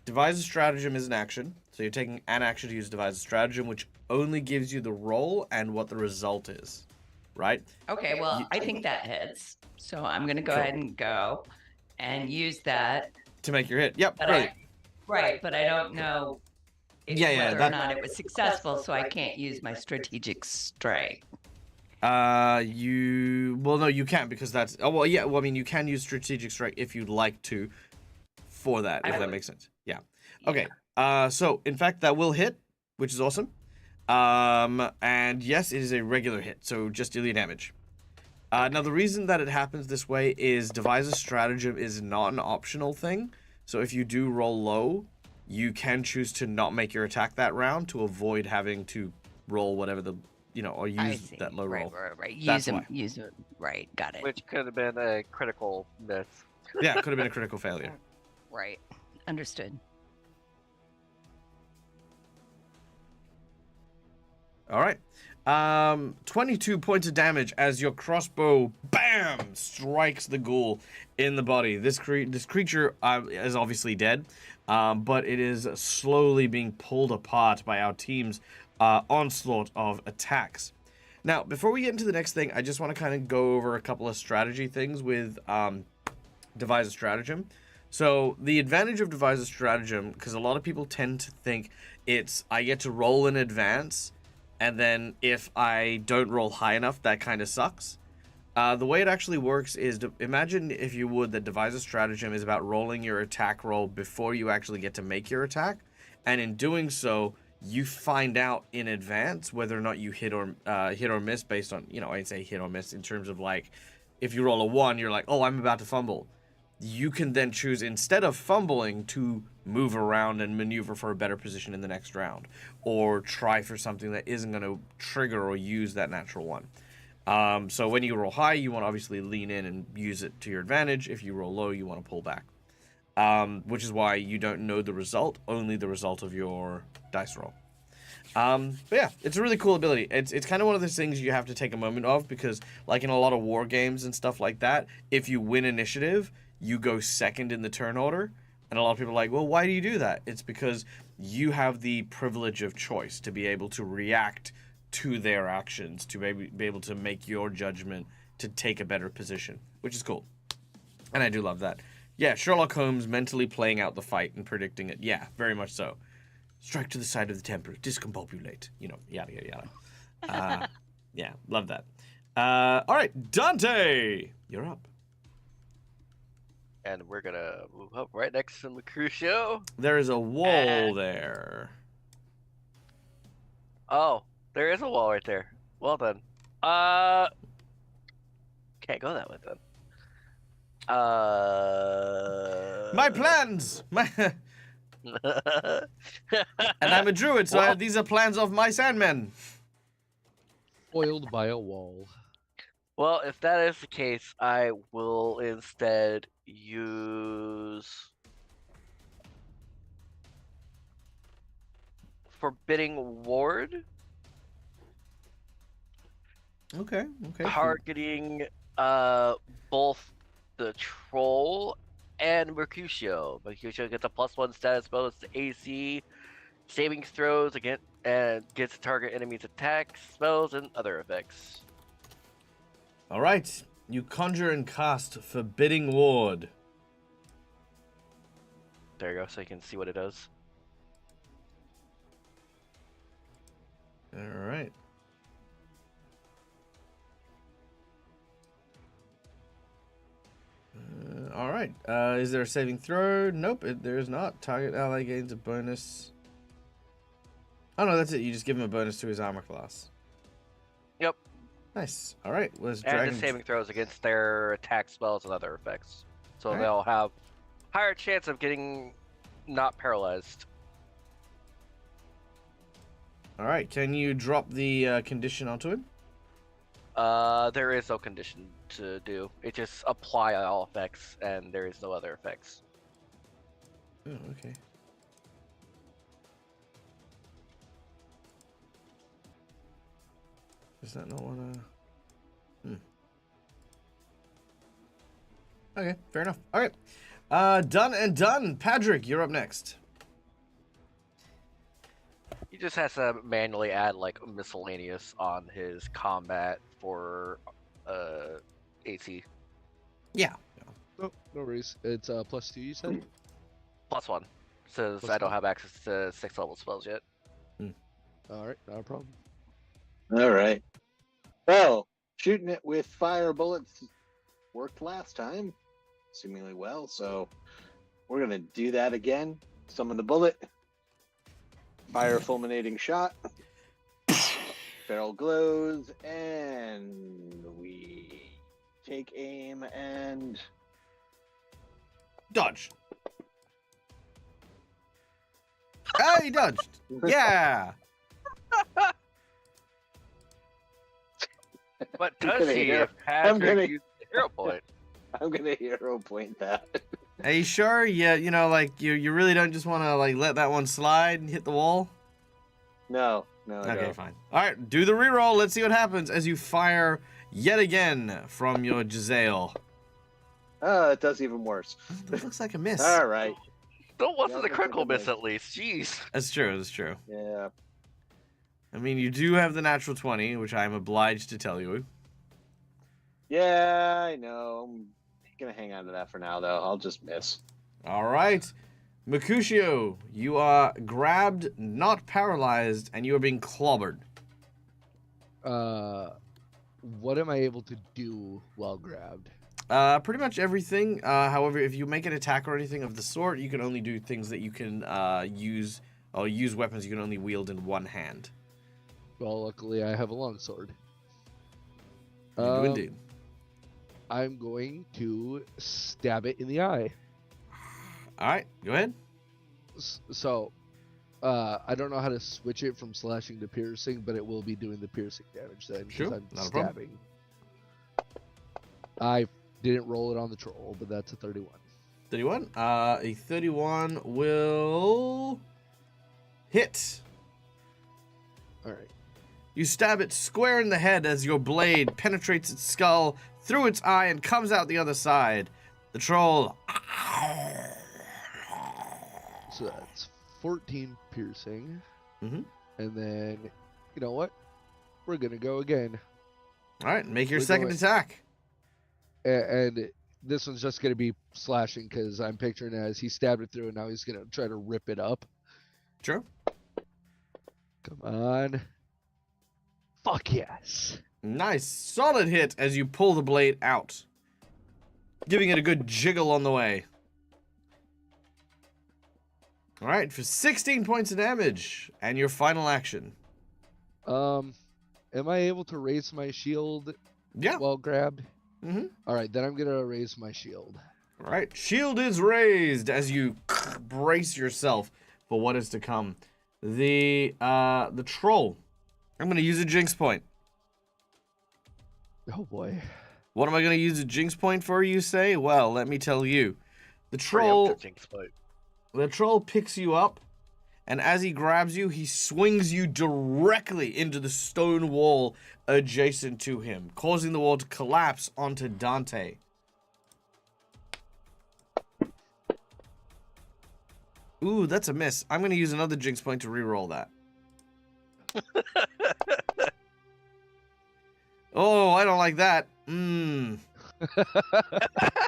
devise a stratagem is an action. So you're taking an action to use devise a stratagem, which only gives you the roll and what the result is, right?
Okay, well, I think that hits. So I'm going to go ahead and go and use that.
To make your hit. Yep,
But
brilliant.
Right, but I don't know whether or not it was successful, so I can't use my strategic strike.
Well, no, you can't because that's. Oh, well, yeah. Well, I mean, you can use strategic strike if you'd like to, for that. If that makes sense. Yeah. Okay. So in fact, that will hit, which is awesome. And yes, it is a regular hit, so just deal your damage. Now the reason that it happens this way is devise a stratagem is not an optional thing. So if you do roll low, you can choose to not make your attack that round to avoid having to roll whatever the. Or use that low roll.
Right.
That's
Use it. Right, got it.
Which could have been a critical miss.
Yeah, it could have been a critical failure.
Right, understood.
All right. 22 points of damage as your crossbow, bam, strikes the ghoul in the body. This creature is obviously dead, but it is slowly being pulled apart by our team's onslaught of attacks. Now, before we get into the next thing, I just want to kind of go over a couple of strategy things with devise a stratagem. So the advantage of devise a stratagem, because a lot of people tend to think it's I get to roll in advance, and then if I don't roll high enough, that kind of sucks. The way it actually works is, imagine, if you would, that Devise a Stratagem is about rolling your attack roll before you actually get to make your attack. And in doing so, you find out in advance whether or not you hit or miss based on, I'd say hit or miss in terms of, like, if you roll a 1, you're like, oh, I'm about to fumble. You can then choose, instead of fumbling, to move around and maneuver for a better position in the next round. Or try for something that isn't going to trigger or use that natural 1. So when you roll high, you want to obviously lean in and use it to your advantage. If you roll low, you want to pull back. Which is why you don't know the result, only the result of your dice roll. But yeah, it's a really cool ability. It's kind of one of those things you have to take a moment of, because like in a lot of war games and stuff like that, if you win initiative, you go second in the turn order. And a lot of people are like, well, why do you do that? It's because you have the privilege of choice to be able to react to their actions, to be able to make your judgment to take a better position, which is cool. And I do love that. Yeah, Sherlock Holmes mentally playing out the fight and predicting it. Yeah, very much so. Strike to the side of the temple, discombobulate, yada, yada, yada. Yeah, love that. All right, Dante, you're up.
And we're gonna move up right next to Mercutio.
There is a wall there.
Oh, there is a wall right there. Well done. Can't go that way then.
My plans! And I'm a druid, so these are plans of my sandmen.
Foiled by a wall.
Well, if that is the case, I will instead use Forbidding Ward.
Okay.
Targeting both the troll and Mercutio. Mercutio gets a +1 status bonus to AC, saving throws against, and gets to target enemies' attacks, spells, and other effects.
All right, you conjure and cast Forbidding Ward.
There you go, so you can see what it does.
All right. All right. Is there a saving throw? Nope, there is not. Target ally gains a bonus. Oh no, that's it. You just give him a bonus to his armor class.
Yep.
Nice. All right. Let's
And the saving throws against their attack, spells, and other effects. So they'll have higher chance of getting not paralyzed.
All right. Can you drop the condition onto him?
There is no condition to do. It just apply all effects, and there is no other effects.
Oh, okay. Is that not what Okay, fair enough. All right. Done and done. Patrick, you're up next.
He just has to manually add like miscellaneous on his combat for AC.
Yeah.
Oh, no worries. It's +2, you said?
+1. Says
Plus
I don't
one.
have access to 6th level spells yet.
Alright, not a problem.
All right. Well, shooting it with fire bullets worked last time, seemingly well. So we're gonna do that again. Summon the bullet. Fire fulminating shot. Barrel glows, and we take aim and
Dodge. Hey, he dodged. Yeah.
But
I'm
does
gonna
he
hear-
if Patrick
gonna-
used the hero point?
I'm gonna hero point that.
Are you sure? Yeah, like you really don't just want to like let that one slide and hit the wall?
No, I
Okay,
don't.
fine. All right, do the reroll. Let's see what happens as you fire yet again from your Giselle.
Oh, it does even worse.
That looks like a miss.
All right.
Don't want
Yeah,
the
that's
critical
a good
miss at least. Jeez.
That's true. That's true.
Yeah.
I mean, you do have the natural 20, which I am obliged to tell you.
Yeah, I know. I'm gonna hang on to that for now, though. I'll just miss.
All right. Mercutio, you are grabbed, not paralyzed, and you are being clobbered.
what am I able to do while grabbed?
Pretty much everything. However, if you make an attack or anything of the sort, you can only do things that you can use weapons you can only wield in one hand.
Well, luckily I have a longsword.
You do indeed.
I'm going to stab it in the eye.
All right, go ahead.
So, I don't know how to switch it from slashing to piercing, but it will be doing the piercing damage then, because
Sure,
I'm
not a problem.
stabbing. I didn't roll it on the troll, but that's a 31.
31. A 31 will hit.
All right.
You stab it square in the head as your blade penetrates its skull through its eye and comes out the other side. The troll.
So that's 14 piercing.
Mhm.
And then, you know what? We're going to go again.
All right, make your
We're
second
going-
attack.
And this one's just going to be slashing because I'm picturing it as he stabbed it through and now he's going to try to rip it up.
Sure.
Come on. Fuck yes.
Nice, solid hit as you pull the blade out, giving it a good jiggle on the way. All right, for 16 points of damage and your final action.
Am I able to raise my shield
Yeah.
while grabbed?
Mm-hmm.
All right, then I'm going to raise my shield.
All right, shield is raised as you brace yourself for what is to come. The troll. I'm going to use a jinx point.
Oh boy.
What am I going to use a jinx point for, you say? Well, let me tell you. The
Preemptive
troll,
jinx fight.
the troll picks you up, and as he grabs you, he swings you directly into the stone wall adjacent to him, causing the wall to collapse onto Dante. Ooh, that's a miss. I'm going to use another jinx point to reroll that. Oh, I don't like that.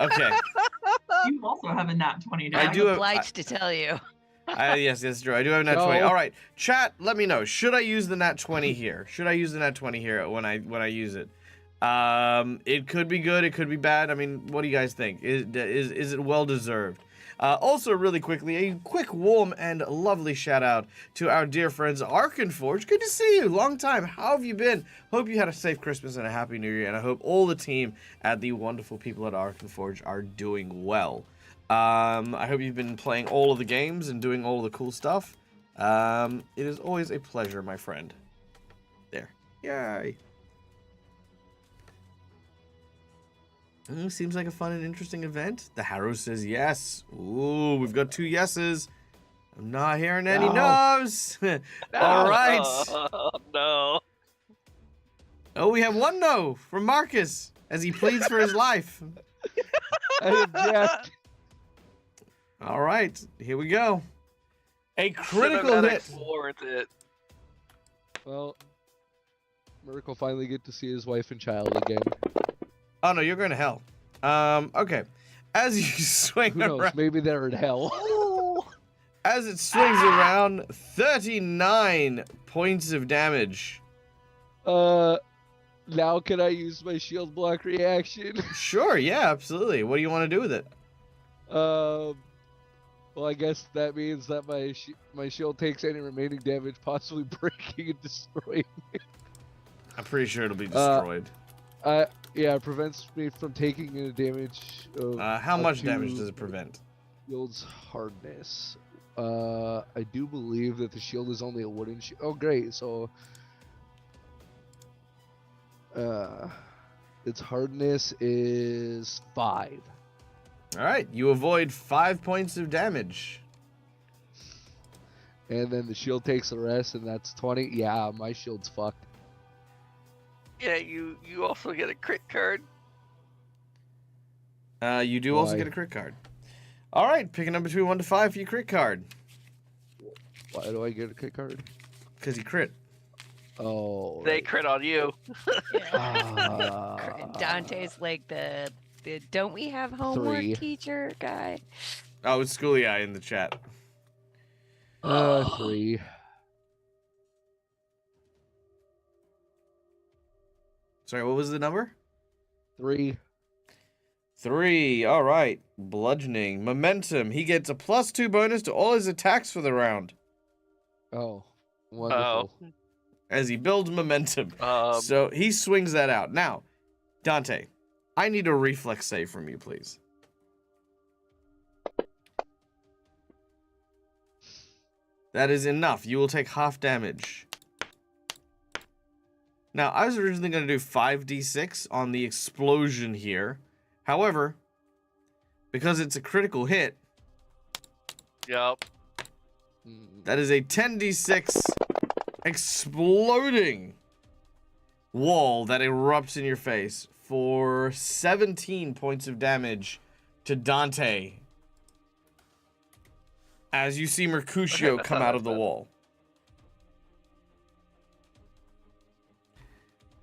Okay.
You also have a nat 20
I
down.
I'm
do have-
obliged to tell you.
Yes, that's true. I do have a nat
No.
20. All right, chat, let me know. Should I use the nat 20 here? Should I use the nat 20 here when I use it? It could be good. It could be bad. I mean, what do you guys think? Is it well deserved? Also, really quickly, a quick, warm, and lovely shout out to our dear friends Arkenforge. Good to see you. Long time. How have you been? Hope you had a safe Christmas and a happy New Year, and I hope all the team at the wonderful people at Arkenforge are doing well. I hope you've been playing all of the games and doing all of the cool stuff. It is always a pleasure, my friend. There. Yay. Seems like a fun and interesting event. The Harrow says yes. Ooh, we've got 2 yeses. I'm not hearing any
No.
no's. All right.
Oh, no.
Oh, we have 1 no from Marcus as he pleads for his life.
I object.
All right, here we go. A critical hit.
Cinematics warrant it.
Well, Merc will finally get to see his wife and child again.
Oh no, you're going to hell. Okay. As you swing
Who knows?
around,
Maybe they're in hell.
as it swings around, 39 points of damage.
Now can I use my shield block reaction?
Sure, yeah, absolutely. What do you want to do with it?
Well, I guess that means that my shield takes any remaining damage, possibly breaking and destroying.
I'm pretty sure it'll be destroyed.
Yeah, it prevents me from taking any damage.
How
up
much
to
damage does it prevent?
Shield's hardness. I do believe that the shield is only a wooden shield. Oh, great. So, its hardness is 5.
All right, you avoid 5 points of damage.
And then the shield takes the rest, and that's 20. Yeah, my shield's fucked.
Yeah, you also get a crit card.
You do also
Why?
get a crit card. All right, pick a number between 1 to 5 for your crit card.
Why do I get a crit card?
Because you crit.
Oh.
They
right.
crit on you.
Dante's like the don't we have homework
3.
teacher guy?
Oh, it's Schooly Eye in the chat.
3.
Sorry, what was the number?
3.
3. All right. Bludgeoning. Momentum. He gets a +2 bonus to all his attacks for the round
Oh, wonderful.
as he builds momentum. So he swings that out. Now, Dante, I need a reflex save from you, please. That is enough. You will take half damage. Now, I was originally going to do 5d6 on the explosion here. However, because it's a critical hit,
Yep.
that is a 10d6 exploding wall that erupts in your face for 17 points of damage to Dante as you see Mercutio come out of the wall.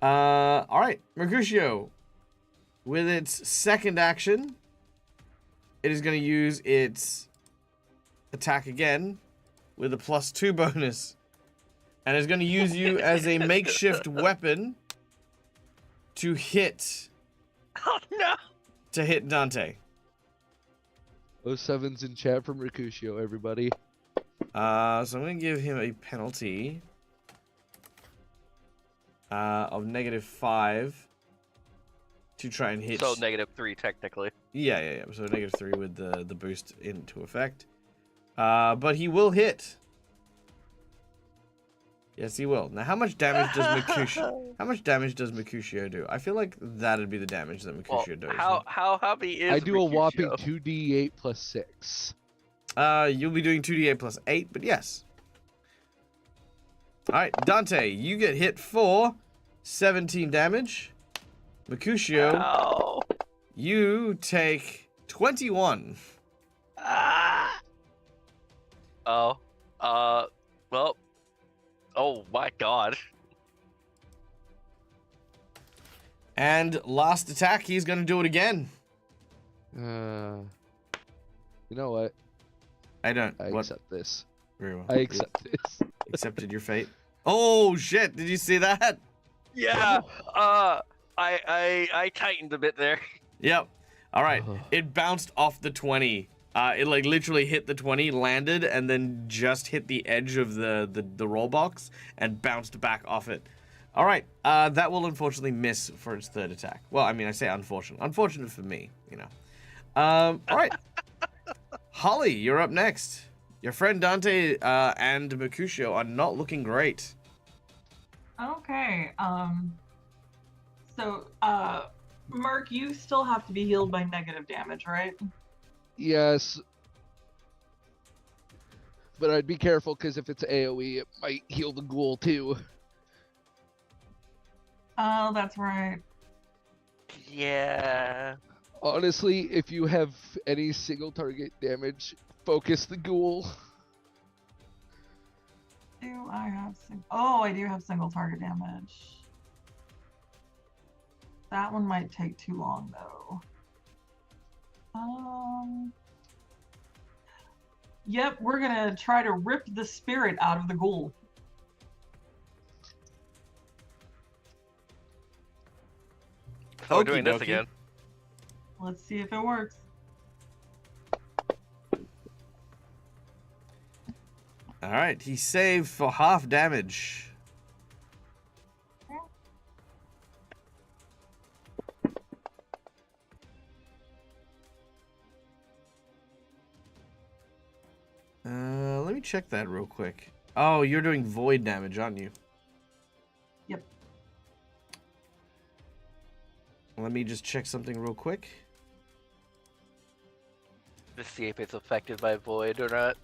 All right, Mercutio, with its second action, it is going to use its attack again with a +2 bonus, and is going to use you as a makeshift weapon to hit
Oh no!
Dante.
Those 7s in chat from Mercutio, everybody.
So I'm going to give him a penalty of -5 to try and hit.
So -3 technically.
Yeah. So -3 with the boost into effect. But he will hit. Yes, he will. Now, how much damage does Mercutio? How much damage does Mercutio do? I feel like that'd be the damage that Mercutio does.
How heavy is
I do a whopping
Mercutio?
2d8 plus 6.
You'll be doing 2d8 plus 8, but yes. All right, Dante, you get hit for 17 damage. Mercutio,
Ow.
you take 21.
Ah. Oh. Well. Oh my god.
And last attack, he's going to do it again.
You know what?
I don't.
I
What?
accept this.
Very well.
I accept this.
Accepted your fate. Oh, shit. Did you see that?
Yeah. I tightened a bit there.
Yep. All right.
Ugh.
It bounced off the 20. It like literally hit the 20, landed, and then just hit the edge of the roll box and bounced back off it. All right. That will unfortunately miss for its third attack. Well, I mean, I say unfortunate. Unfortunate for me, you know. All right. Holly, you're up next. Your friend Dante and Mercutio are not looking great.
Okay. So, Merc, you still have to be healed by negative damage, right?
Yes. But I'd be careful because if it's AoE, it might heal the ghoul too.
Oh, that's right.
Yeah.
Honestly, if you have any single target damage, focus the ghoul.
Do I have Oh, I do have single target damage. That one might take too long though. Yep, we're gonna try to rip the spirit out of the ghoul.
So we're doing this
Okie dokie.
again.
Let's see if it works.
All right. He saved for half damage. Let me check that real quick. Oh, you're doing void damage, aren't you?
Yep.
Let me just check something real quick.
To see if it's affected by void or not.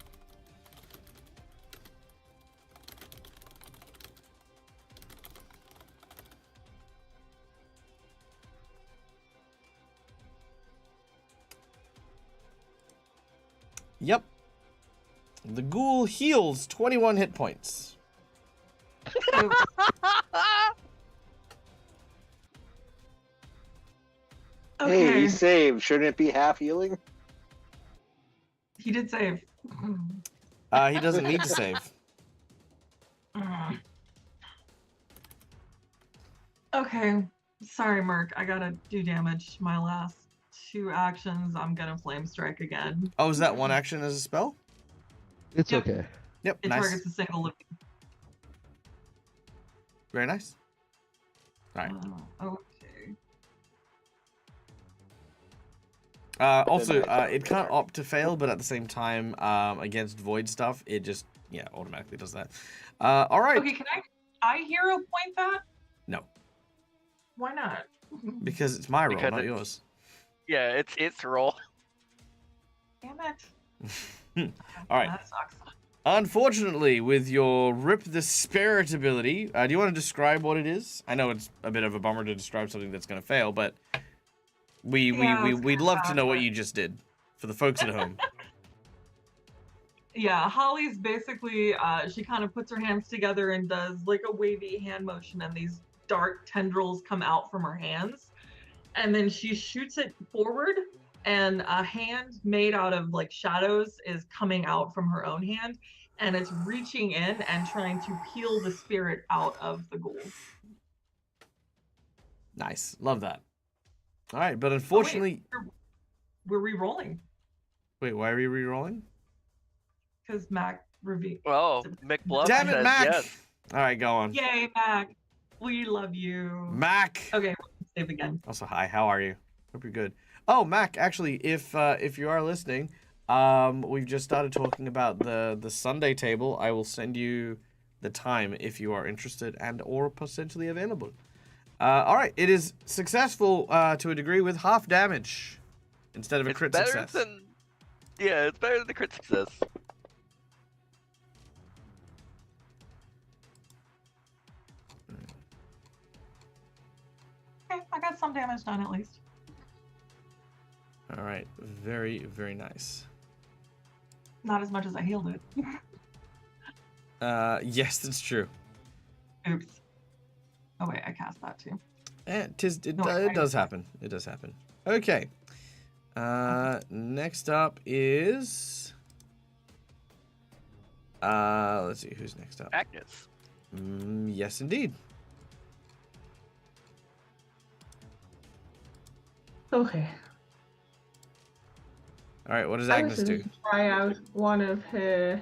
Yep. The ghoul heals 21 hit points.
Hey,
Okay.
he saved. Shouldn't it be half healing?
He did save.
He doesn't need to save.
Okay. Sorry, Merc. I gotta do damage. My last 2 actions. I'm gonna flame strike again.
Oh, is that one action as a spell?
It's
Yep.
okay.
Yep,
It
nice.
targets a single living.
Very nice. All right.
Okay.
Also, it can't opt to fail, but at the same time, against void stuff, it just, automatically does that. All right.
Okay, can I hero point that?
No,
Why not?
because it's my roll,
Because
not
it's-
yours.
Yeah, it's roll.
Damn it.
All right.
That sucks.
Unfortunately, with your Rip the Spirit ability, do you want to describe what it is? I know it's a bit of a bummer to describe something that's going to fail, but we'd love to know what you just did for the folks at home.
Yeah, Holly's basically, she kind of puts her hands together and does like a wavy hand motion, and these dark tendrils come out from her hands. And then she shoots it forward, and a hand made out of like shadows is coming out from her own hand, and it's reaching in and trying to peel the spirit out of the ghoul.
Nice. Love that. All right, but unfortunately...
We're re-rolling
Wait, why are we re-rolling?
because Mac revealed.
Well, McBluff
Damn it,
says
Mac!
yes.
All right, go on.
Yay, Mac. We love you.
Mac!
Okay, save again.
Also, hi, how are you? Hope you're good. Oh, Mac, actually, if you are listening, we've just started talking about the Sunday table. I will send you the time if you are interested and or potentially available. All right, it is successful to a degree with half damage instead of a
It's
crit
better
success.
than. Yeah, it's better than the crit success.
Okay, I got some damage done at least.
All right, very, very nice.
Not as much as I healed it.
Yes, that's true.
Oops. Oh wait, I cast that too.
It
No, I
does happen. It does happen. Okay. Next up is... let's see, who's next up?
Agnes.
Yes, indeed.
Okay.
All right, what does Agnes do?
Try out one of her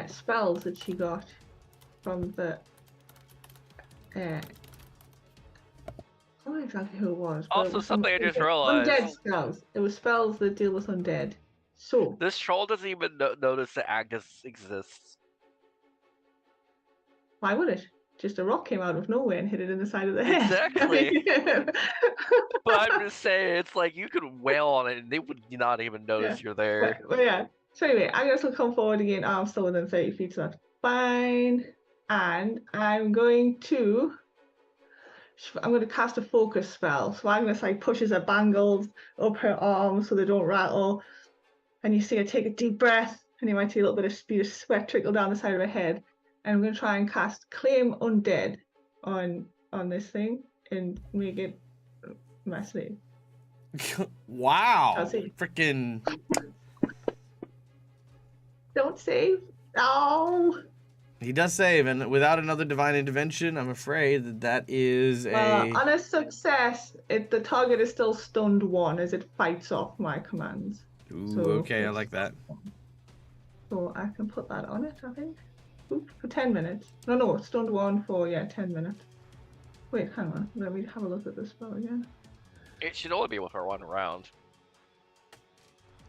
spells that she got from the. I don't know exactly who it was. but it
Also,
was some
something I just
undead
realized.
spells. It was spells that deal with undead. So
This troll doesn't even notice that Agnes exists.
why would it? Just a rock came out of nowhere and hit it in the side of the head.
Exactly. But I'm just saying, it's like you could wail on it and they would not even notice you're there.
But yeah. So anyway, Agnes will come forward again. Oh, I'm still within 30 feet, so that's fine. And I'm going to cast a focus spell. So Agnes like pushes her bangles up her arms so they don't rattle. And you see her take a deep breath, and you might see a little bit of speed of sweat trickle down the side of her head. And I'm going to try and cast Claim Undead on this thing and make it my slave.
Wow.
I'll see.
Freaking...
Don't save. Oh.
He does save, and without another divine intervention, I'm afraid that is a...
On a success, the target is still stunned 1 as it fights off my commands.
Ooh,
So
okay, I
it's-
like that.
So I can put that on it, I think. Oop, for 10 minutes. No, stunned 1 for, 10 minutes. Wait, hang on. Let me have a look at the spell again.
It should only be with her 1 round.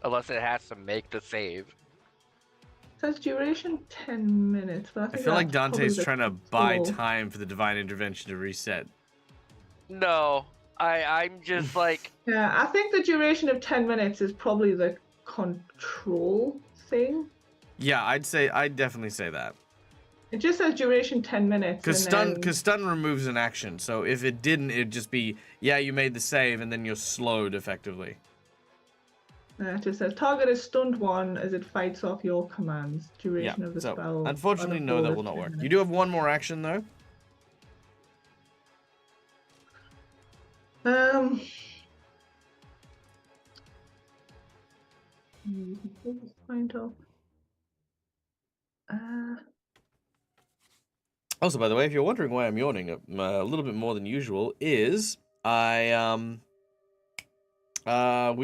Unless it has to make the save.
It says duration 10 minutes, but I
I
think
feel like
that's probably
Dante's
the
trying to buy
total.
time for the divine intervention to reset.
No, I'm just like,
Yeah, I think the duration of 10 minutes is probably the control thing.
Yeah, I'd definitely say that.
It just says duration 10 minutes.
Because stun removes an action, so if it didn't, it'd just be, yeah, you made the save, and then you're slowed effectively.
It just says target is stunned 1 as it fights off your commands. Duration
Yeah,
of the
so
spell.
unfortunately, no, that will not work. You do have one more action, though.
Find up.
Also, by the way, if you're wondering why I'm yawning a little bit more than usual, is we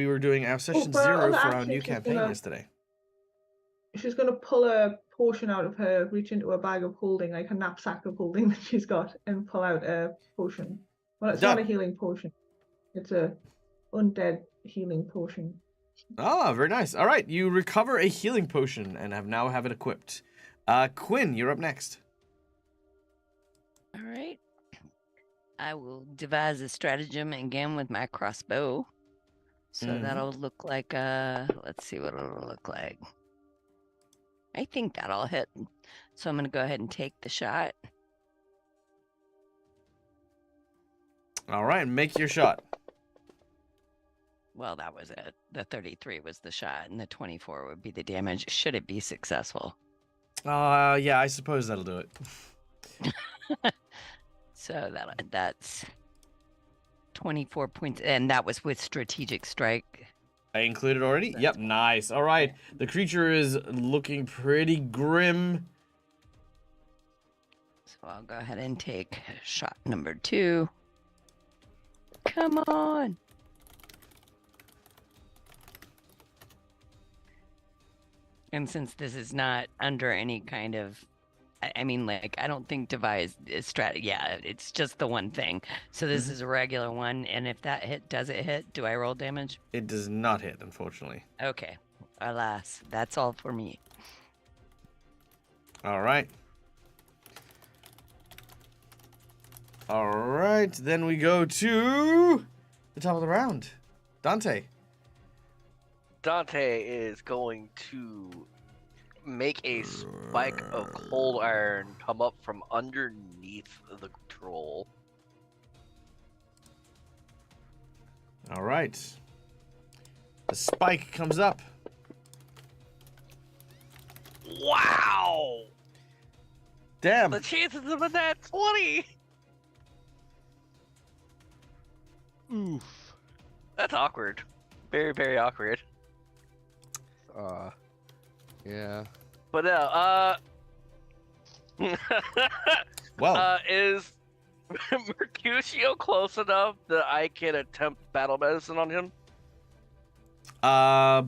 were doing our session
for our
0
other
for our
action,
new
she's
campaign
gonna-
yesterday.
She's going to pull a potion out of her, reach into a bag of holding, like a knapsack of holding that she's got, and pull out a potion. Well, it's not a
Done.
healing potion. It's a undead healing potion.
Ah, very nice. All right, you recover a healing potion and now have it equipped. Quinn, you're up next.
All right. I will devise a stratagem again with my crossbow. So
Mhm.
that'll look like let's see what it'll look like. I think that'll hit. So I'm gonna go ahead and take the shot.
All right, make your shot.
Well, that was it. The 33 was the shot, and the 24 would be the damage. Should it be successful?
Yeah, I suppose that'll do it.
So that's 24 points, and that was with strategic strike.
I included already?
That's
Yep, nice. All right, the creature is looking pretty grim.
So I'll go ahead and take shot number 2. Come on. And since this is not under any kind of, I mean, like, I don't think devise is strat. Yeah, it's just the one thing. So this is a regular one, and if that hit, does it hit? Do I roll damage?
It does not hit, unfortunately.
Okay. Alas, that's all for me.
All right. All right, then we go to the top of the round. Dante.
Dante is going to make a spike of cold iron come up from underneath the troll.
All right. The spike comes up.
Wow!
Damn.
The chances of a nat 20!
Oof.
That's awkward. Very, very awkward.
Yeah.
But no,
Well,
is Mercutio close enough that I can attempt battle medicine on him?
I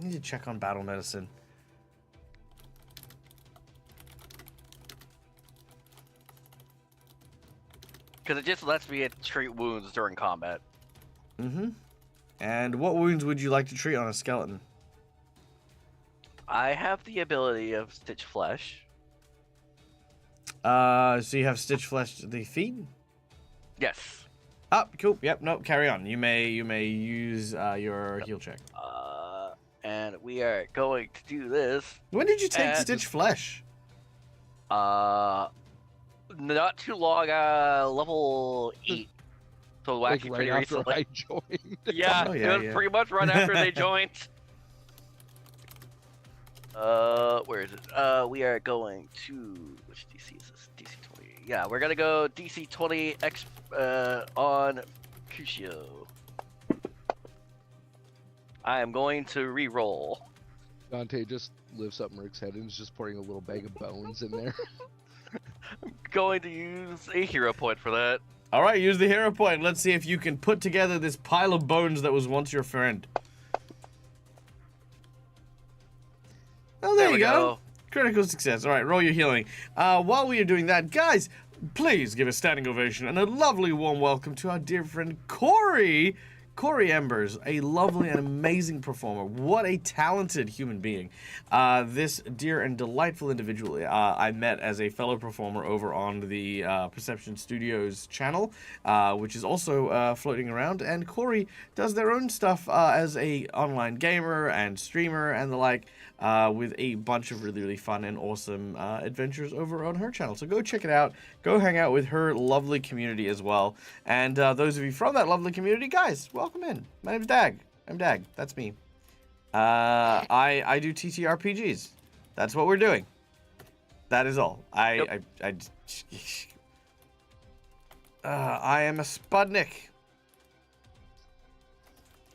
need to check on battle medicine.
Because it just lets me treat wounds during combat.
Mm-hmm. And what wounds would you like to treat on a skeleton?
I have the ability of Stitch Flesh.
So you have stitch flesh to the feet?
Yes.
Oh, cool. Yep, no, carry on. You may use your heal check.
And we are going to do this.
When did you take
And-
stitch flesh?
Not too long, level 8. So
Like
actually
right
pretty
after
recently.
I joined.
Yeah,
Oh, yeah,
it was
yeah.
pretty much right after they joined. Where is it? We are going to, which DC is this? DC 20. Yeah, we're gonna go DC 20 on Crucio. I am going to re-roll.
Dante just lifts up Merc's head and is just pouring a little bag of bones in there.
Going to use a hero point for that.
All right, use the hero point. Let's see if you can put together this pile of bones that was once your friend. Oh, there you
we
go. Critical success. All right, roll your healing. While we are doing that, guys, please give a standing ovation and a lovely warm welcome to our dear friend Corey. Corey Embers, a lovely and amazing performer. What a talented human being. This dear and delightful individual I met as a fellow performer over on the Perception Studios channel, which is also floating around. And Corey does their own stuff as a online gamer and streamer and the like, with a bunch of really, really fun and awesome adventures over on her channel. So go check it out. Go hang out with her lovely community as well. And those of you from that lovely community, guys, welcome in. My name's Dag. I'm Dag. That's me. I do TTRPGs. That's what we're doing. That is all. I am a Spudnik.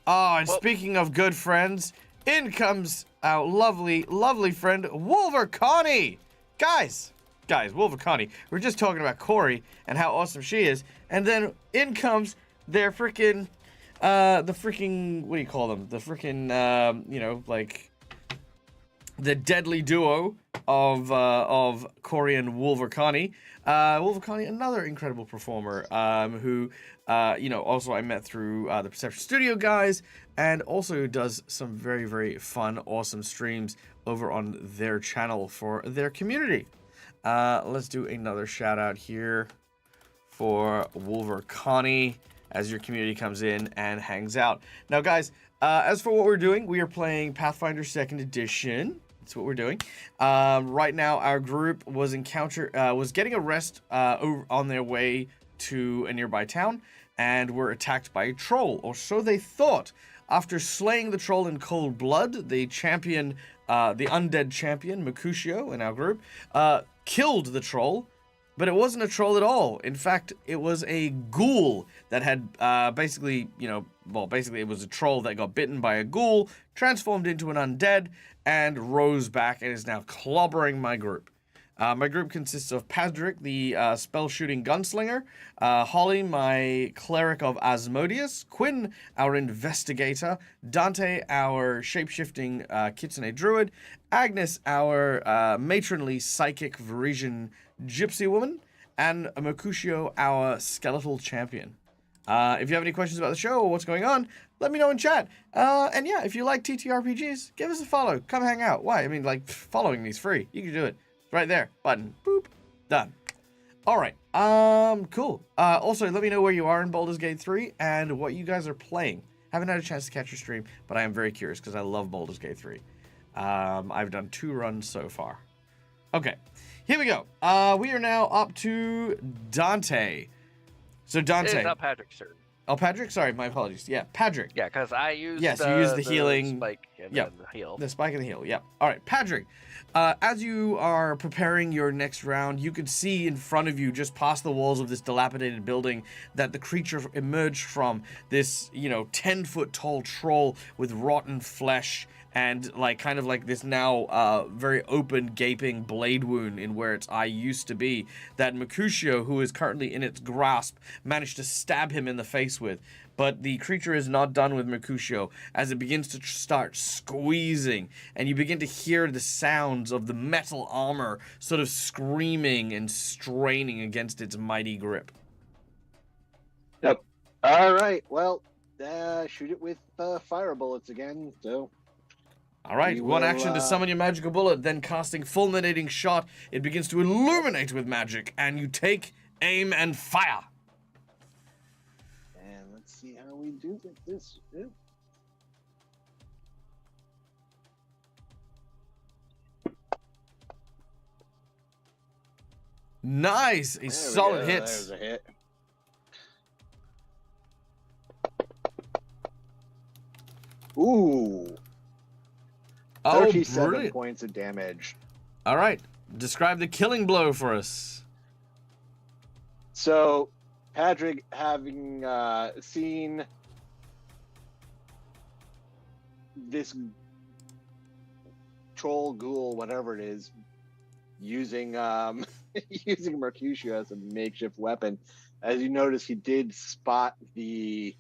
Oh, and
Well-
speaking of good friends, in comes our lovely, lovely friend, Wolver Connie. Guys, guys, Wolvercani. We're just talking about Corey and how awesome she is, and then in comes their freaking, the freaking, what do you call them? The freaking, you know, like the deadly duo of Corey and Wolvercani. Wolvercani, another incredible performer, who, you know, also I met through the Perception Studio guys, and also does some very, very fun, awesome streams over on their channel for their community. Let's do another shout out here for Wolvercani as your community comes in and hangs out. Now, guys, as for what we're doing, we are playing Pathfinder 2nd Edition. That's what we're doing. Right now, our group was getting a rest on their way to a nearby town, and were attacked by a troll, or so they thought. After slaying the troll in cold blood, the champion, the undead champion, Mercutio, in our group, killed the troll, but it wasn't a troll at all. In fact, it was a ghoul that had basically, you know, well, basically it was a troll that got bitten by a ghoul, transformed into an undead, and rose back and is now clobbering my group. My group consists of Patrick, the spell-shooting gunslinger, Holly, my cleric of Asmodeus, Quinn, our investigator, Dante, our shape-shifting kitsune druid, Agnes, our matronly psychic Varisian gypsy woman, and Mercutio, our skeletal champion. If you have any questions about the show or what's going on, let me know in chat. And yeah, if you like TTRPGs, give us a follow. Come hang out. Why? I mean, like, following me's free. You can do it. Right there. Button. Boop. Done. All right. Cool. Also, let me know where you are in Baldur's Gate 3 and what you guys are playing. Haven't had a chance to catch your stream, but I am very curious because I love Baldur's Gate 3. I've done 2 runs so far. Okay. Here we go. We are now up to Dante. So Dante.
It's not Patrick, sir.
Oh, Patrick? Sorry, my apologies. Yeah, Patrick.
Yeah, because I used
Yes, you used the healing
spike and
Yep.
then the heal.
The spike and the heal, yeah. All right, Patrick, as you are preparing your next round, you could see in front of you, just past the walls of this dilapidated building, that the creature emerged from this, you know, 10-foot tall troll with rotten flesh and like kind of like this now very open, gaping blade wound in where its eye used to be, that Mercutio, who is currently in its grasp, managed to stab him in the face with. But the creature is not done with Mercutio as it begins to start squeezing, and you begin to hear the sounds of the metal armor sort of screaming and straining against its mighty grip.
Yep. All right. Well, shoot it with fire bullets again. So.
All right,
We
one
will,
action to summon your magical bullet, then casting fulminating shot. It begins to illuminate with magic, and you take aim and fire.
And let's see how we do with this. Yep.
Nice, a
There we
solid
go.
hit.
There's a hit. Ooh.
Oh,
37
brilliant.
points of damage.
All right, describe the killing blow for us.
So, Patrick, having seen this troll, ghoul, whatever it is, using using Mercutio as a makeshift weapon, as you notice, he did spot the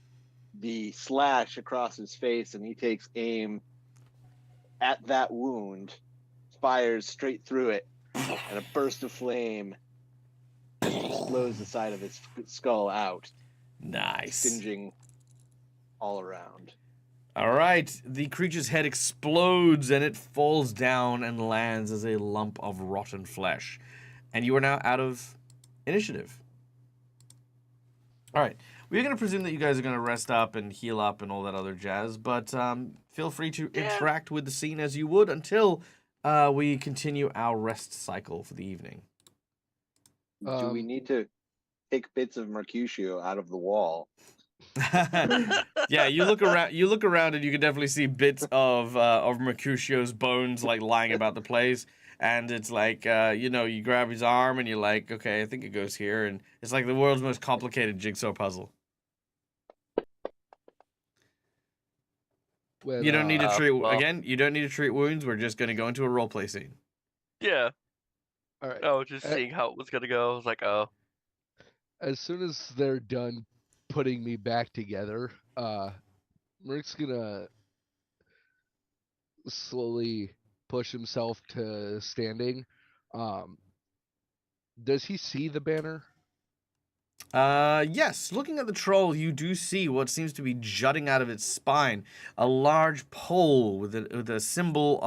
slash across his face, and he takes aim at that wound, fires straight through it, and a burst of flame blows the side of his skull out,
Nice.
singeing all around.
All right, the creature's head explodes and it falls down and lands as a lump of rotten flesh. And you are now out of initiative. All right, we're going to presume that you guys are going to rest up and heal up and all that other jazz, but feel free to interact with the scene as you would until we continue our rest cycle for the evening.
Do we need to pick bits of Mercutio out of the wall?
Yeah, you look around and you can definitely see bits of Mercutio's bones like lying about the place, and it's like you know, you grab his arm and you're like, okay, I think it goes here, and it's like the world's most complicated jigsaw puzzle.
Well,
You don't need to treat
well-
again. You don't need to treat wounds. We're just going to go into a roleplay scene.
Yeah.
All right.
I was just
A-
seeing how it was gonna go. I was like, oh,
As soon as they're done putting me back together, Merc's gonna slowly push himself to standing. Um, does he see the banner?
Yes, looking at the troll, you do see what seems to be jutting out of its spine, a large pole with a symbol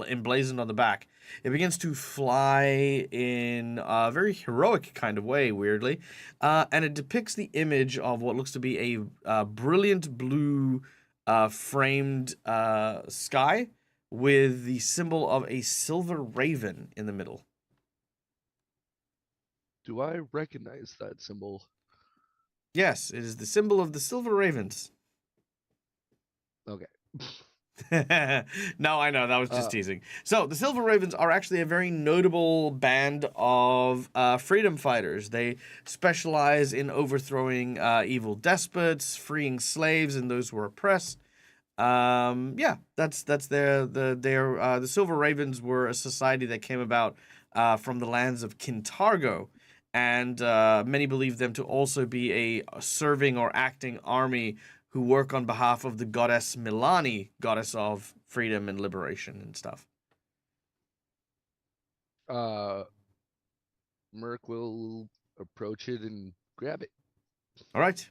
emblazoned on the back. It begins to fly in a very heroic kind of way, weirdly, and it depicts the image of what looks to be a brilliant blue framed sky with the symbol of a silver raven in the middle.
Do I recognize that symbol?
Yes, it is the symbol of the silver ravens.
Okay.
No, I know, that was just
Uh,
teasing. So, the Silver Ravens are actually a very notable band of freedom fighters. They specialize in overthrowing evil despots, freeing slaves and those who are oppressed. Yeah, that's the Silver Ravens were a society that came about from the lands of Kintargo, and many believe them to also be a serving or acting army who work on behalf of the goddess Milani, goddess of freedom and liberation and stuff.
Merc will approach it and grab it.
All right.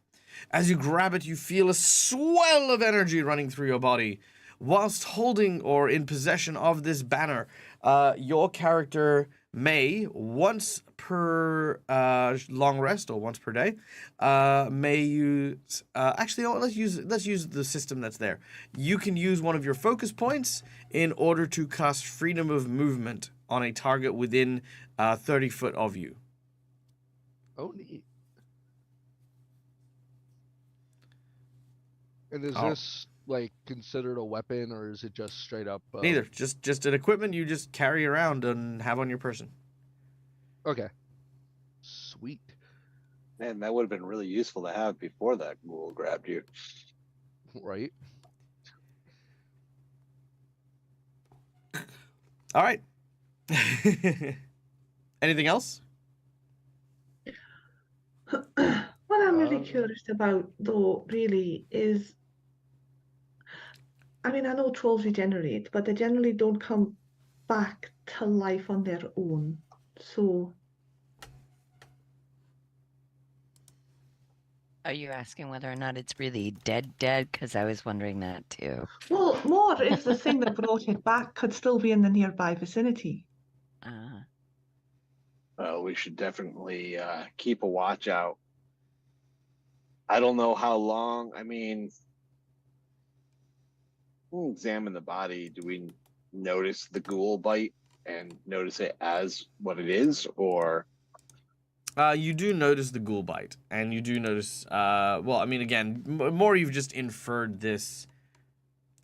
As you grab it, you feel a swell of energy running through your body. Whilst holding or in possession of this banner, your character may, once per long rest or once per day, may use. Actually, no, let's use the system that's there. You can use one of your focus points in order to cast freedom of movement on a target within 30 foot of you.
Oh, neat. And is
Oh.
this like considered a weapon, or is it just straight up?
Neither. Just an equipment you just carry around and have on your person.
Okay. Sweet.
Man, that would have been really useful to have before that ghoul grabbed you.
Right.
All right. Anything else?
What I'm really
Um,
curious about, though, really is, I mean, I know trolls regenerate, but they generally don't come back to life on their own. So,
Are you asking whether or not it's really dead? Because I was wondering that too.
well, more if the thing that brought it back could still be in the nearby vicinity.
We should definitely keep a watch out. I don't know how long. I mean, we'll examine the body. Do we notice the ghoul bite and notice it as what it is, or?
You do notice the ghoul bite, and you do notice. Well, I mean, again, more you've just inferred this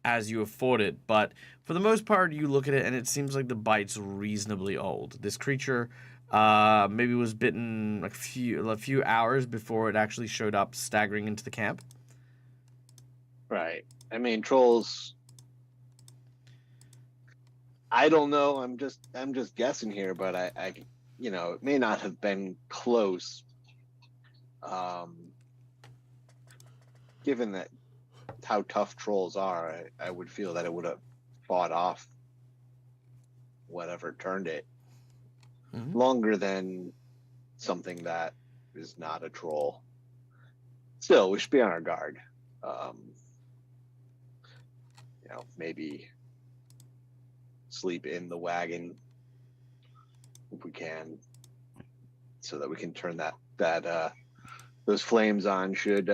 as you afford it, but for the most part, you look at it, and it seems like the bite's reasonably old. This creature, maybe was bitten a few hours before it actually showed up, staggering into the camp.
Right. I mean, trolls. I don't know. I'm just guessing here, but I it may not have been close. Given that how tough trolls are, I would feel that it would have fought off whatever turned it longer than something that is not a troll. Still, we should be on our guard. Maybe sleep in the wagon if we can, so that we can turn those flames on should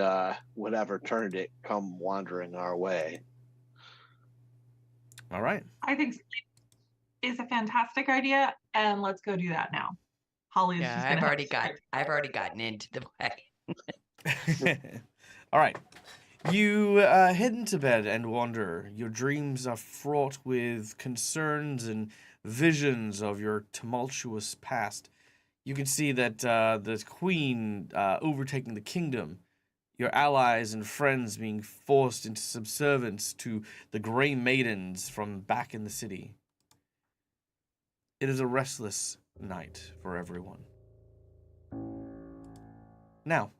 whatever turned it come wandering our way.
All right.
I think sleep is a fantastic idea, and let's go do that now. Holly is
Yeah,
just
I've
gonna
already gotten into the wagon.
All right. You head into bed and wander. Your dreams are fraught with concerns and visions of your tumultuous past. You can see that the queen overtaking the kingdom, your allies and friends being forced into subservience to the Grey Maidens from back in the city. It is a restless night for everyone. Now,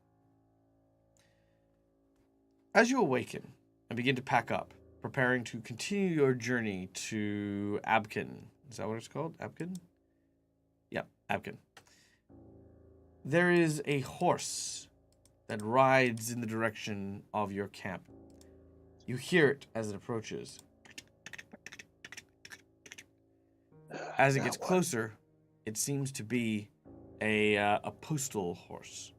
as you awaken and begin to pack up, preparing to continue your journey to Abkin. Is that what it's called? Abkin? Yep, Abkin. There is a horse that rides in the direction of your camp. You hear it as it approaches. As it gets closer, it seems to be a postal horse.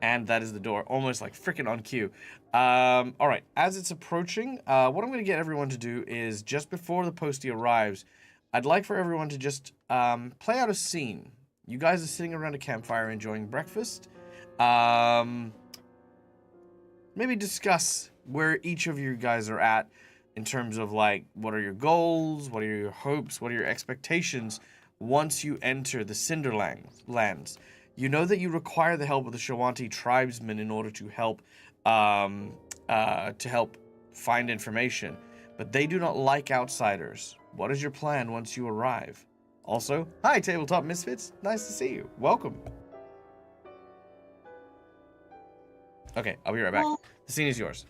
And that is the door, almost like freaking on cue. All right, as it's approaching, what I'm going to get everyone to do is just before the postie arrives, I'd like for everyone to just play out a scene. You guys are sitting around a campfire enjoying breakfast. Maybe discuss where each of you guys are at in terms of like, what are your goals? What are your hopes? What are your expectations once you enter the Cinderlands? You know that you require the help of the Shoanti tribesmen in order to help find information, but they do not like outsiders. What is your plan once you arrive? Also, hi, Tabletop Misfits. Nice to see you. Welcome. Okay, I'll be right back.
Well,
The scene is yours.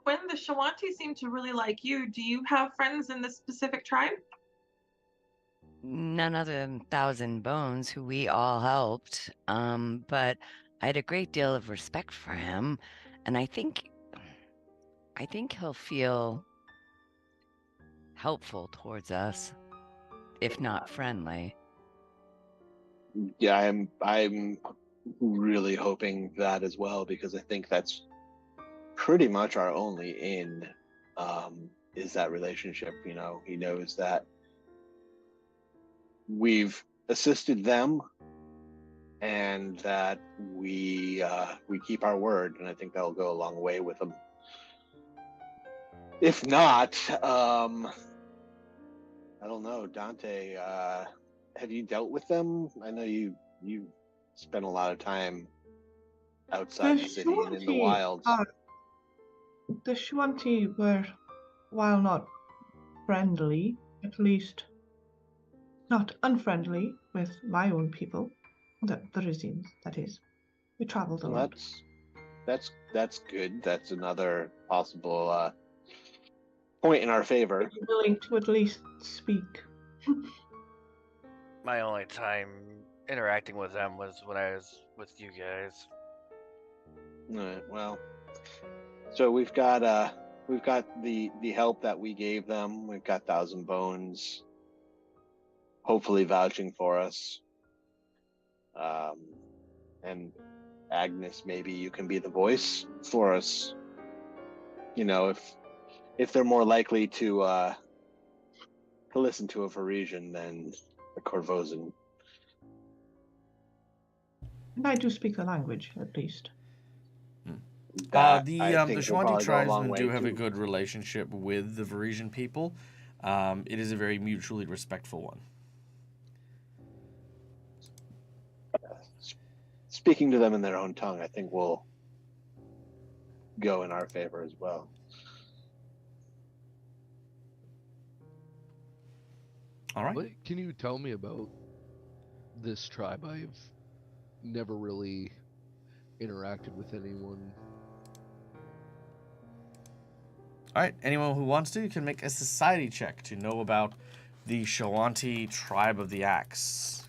Quinn, the Shoanti seem to really like you. Do you have friends in this specific tribe?
None other than Thousand Bones, who we all helped. But I had a great deal of respect for him, and I think he'll feel helpful towards us, if not friendly.
Yeah, I'm really hoping that as well, because I think that's pretty much our only in, is that relationship. You know, he knows that we've assisted them and that we keep our word, and I think that'll go a long way with them. If not, I don't know, Dante, have you dealt with them? I know you spent a lot of time outside the city and in the wilds.
The Shoanti were, while not friendly, at least not unfriendly with my own people, the Rizians, that is. We traveled a lot.
That's good. That's another possible point in our favor.
Willing to at least speak.
My only time interacting with them was when I was with you guys.
All right, well, so we've got the help that we gave them. We've got Thousand Bones hopefully vouching for us. And Agnes, maybe you can be the voice for us. You know, if they're more likely to listen to a Varisian than a Korvosan.
And I do speak the language, at least.
That,
The
I think, will
Shoanti
probably go a long
tribesmen
way
do have a
too.
good relationship with the Varisian people. It is a very mutually respectful one.
Speaking to them in their own tongue, I think will go in our favor as well.
All right.
What can you tell me about this tribe? I've never really interacted with anyone.
All right. Anyone who wants to can make a society check to know about the Shoanti tribe of the Axe.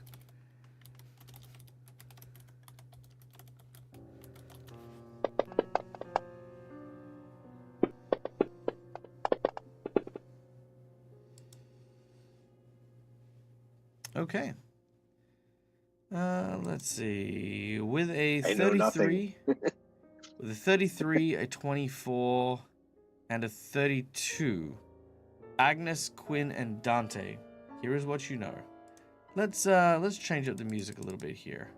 Okay. Let's see. With a
I know
33, with a 33, a 24, and a 32, Agnes, Quinn, and Dante. Here is what you know. Let's change up the music a little bit here.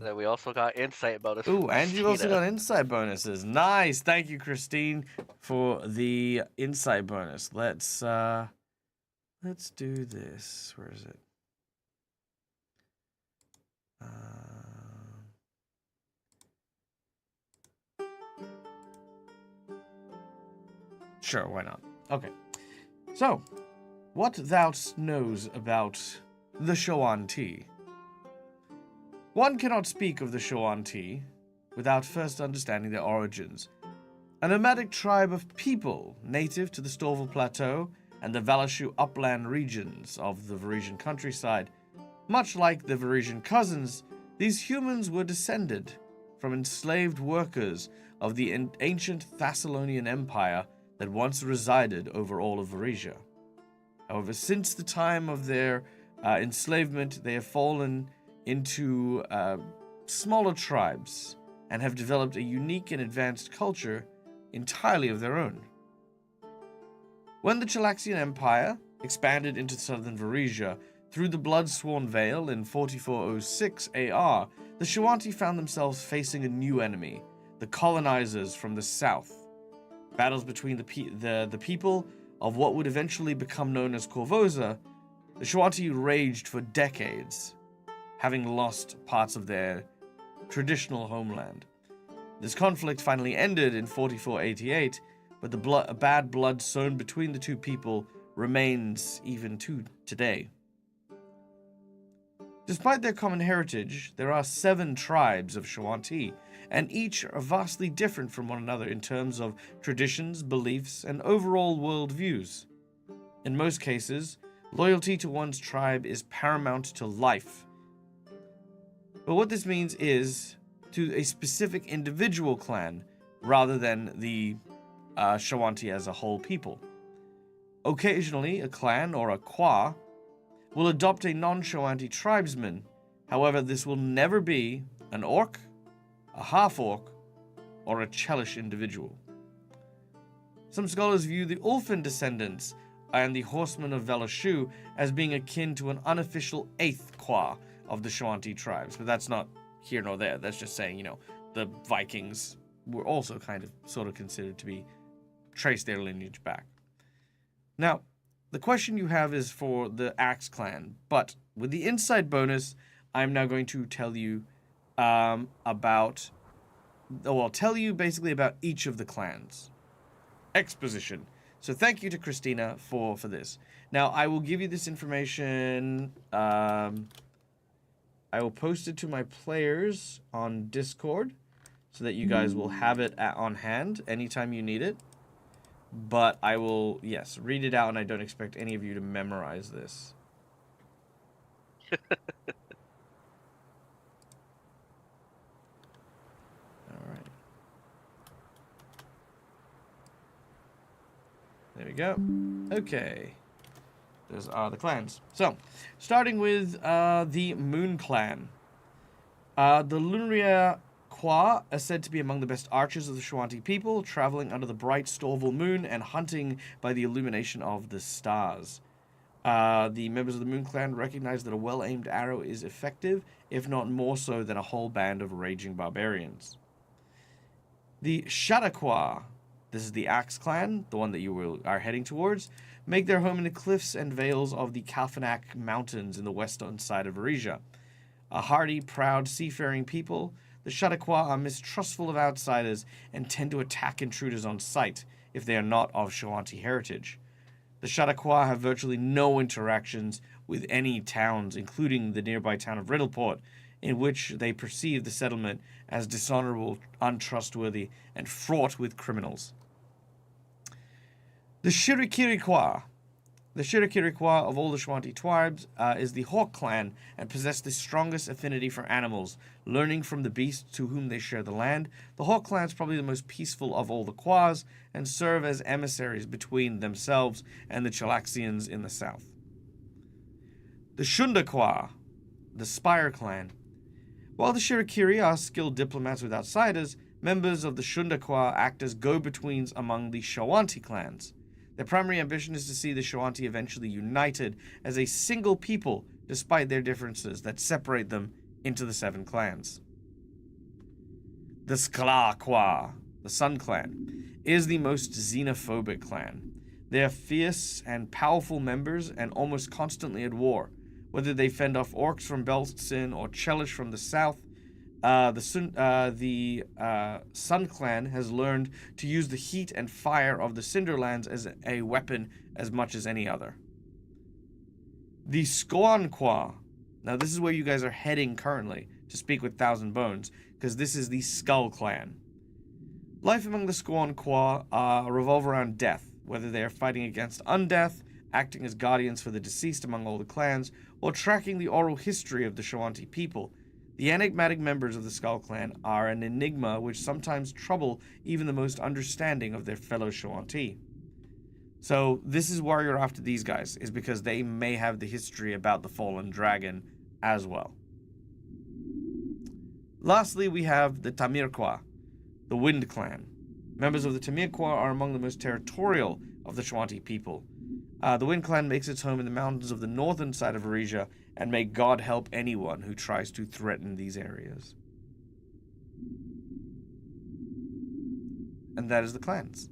Then we also got insight bonus.
Ooh,
from
and you also
Christina.
got insight bonuses. Nice. Thank you, Christine, for the insight bonus. Let's do this. Where is it? Sure, why not? Okay. So, what thou knows about the Shoanti? One cannot speak of the Shoanti without first understanding their origins. A nomadic tribe of people native to the Storval Plateau and the Valashu upland regions of the Varisian countryside. Much like the Varisian cousins, these humans were descended from enslaved workers of the ancient Thessalonian Empire that once resided over all of Varisia. However, since the time of their enslavement, they have fallen into smaller tribes and have developed a unique and advanced culture entirely of their own. When the Chalaxian Empire expanded into southern Varisia through the Blood-Sworn Vale in 4406 AR, the Shoanti found themselves facing a new enemy, the colonizers from the south. Battles between the people of what would eventually become known as Korvosa, the Shoanti raged for decades, having lost parts of their traditional homeland. This conflict finally ended in 4488, but the bad blood sown between the two people remains even to today. Despite their common heritage, there are 7 tribes of Shoanti, and each are vastly different from one another in terms of traditions, beliefs, and overall worldviews. In most cases, loyalty to one's tribe is paramount to life. But what this means is to a specific individual clan rather than the Shoanti as a whole people. Occasionally, a clan or a kwa will adopt a non-Shoanti tribesman. However, this will never be an orc, a half-orc, or a Chelish individual. Some scholars view the Ulfin descendants and the Horsemen of Valashu as being akin to an unofficial 8th kwa of the Shoanti tribes, but that's not here nor there. That's just saying, the Vikings were also kind of sort of considered to be trace their lineage back. Now, the question you have is for the Axe clan, but with the inside bonus, I'm now going to tell you tell you basically about each of the clans. Exposition. So thank you to Christina for this. Now, I will give you this information. I will post it to my players on Discord so that you guys will have it on hand anytime you need it. But I will, yes, read it out, and I don't expect any of you to memorize this. All right. There we go. Okay. Those are the clans. So, starting with the Moon Clan. The Lunria Kwa are said to be among the best archers of the Shoanti people, traveling under the bright Storval moon and hunting by the illumination of the stars. The members of the Moon Clan recognize that a well-aimed arrow is effective, if not more so than a whole band of raging barbarians. The Shadakwa, this is the Axe Clan, the one that you are heading towards, make their home in the cliffs and vales of the Kalfanak Mountains in the western side of Varisia. A hardy, proud, seafaring people, the Shadakwa are mistrustful of outsiders and tend to attack intruders on sight if they are not of Shoanti heritage. The Shadakwa have virtually no interactions with any towns, including the nearby town of Riddleport, in which they perceive the settlement as dishonorable, untrustworthy, and fraught with criminals. The Shirikirikwa. The Shirikirikwa of all the Shoanti tribes is the Hawk clan and possess the strongest affinity for animals, learning from the beasts to whom they share the land. The Hawk clan is probably the most peaceful of all the Quas and serve as emissaries between themselves and the Chalaxians in the south. The Shundakwa, the Spire clan. While the Shirikiri are skilled diplomats with outsiders, members of the Shundakwa act as go-betweens among the Shoanti clans. Their primary ambition is to see the Shoanti eventually united as a single people, despite their differences that separate them into the 7 clans. The Sklakwa, the Sun clan, is the most xenophobic clan. They are fierce and powerful members and almost constantly at war. Whether they fend off orcs from Belkzen or Chelish from the south, the Sun Clan has learned to use the heat and fire of the Cinderlands as a weapon as much as any other. The Skoanqua. Now, this is where you guys are heading currently to speak with Thousand Bones, because this is the Skull Clan. Life among the Skoanqua revolve around death, whether they are fighting against undeath, acting as guardians for the deceased among all the clans, or tracking the oral history of the Shoanti people. The enigmatic members of the Skull Clan are an enigma which sometimes trouble even the most understanding of their fellow Shoanti. So this is why you're after these guys, is because they may have the history about the fallen dragon as well. Lastly, we have the Tamirqua, the Wind Clan. Members of the Tamirqua are among the most territorial of the Shoanti people. The Wind Clan makes its home in the mountains of the northern side of Arisia, and may God help anyone who tries to threaten these areas. And that is the clans.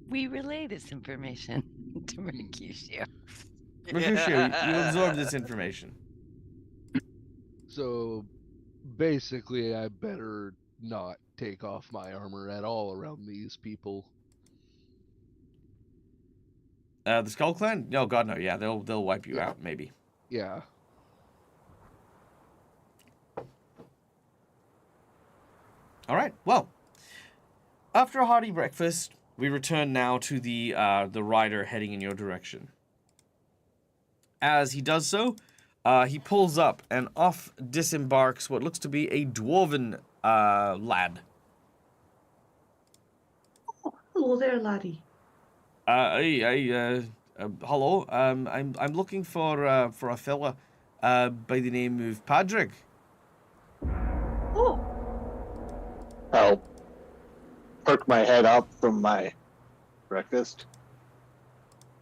We relay this information to Mercutio.
Mercutio, you absorb this information.
So basically, I better not take off my armor at all around these people.
The Skull Clan? No, God, no. Yeah, they'll wipe you out, maybe.
Yeah.
All right. Well, after a hearty breakfast, we return now to the rider heading in your direction. As he does so, he pulls up and off disembarks what looks to be a dwarven lad.
Oh, hello there, laddie.
Hello. I'm looking for a fella by the name of Padraig.
Oh,
I'll perk my head up from my breakfast.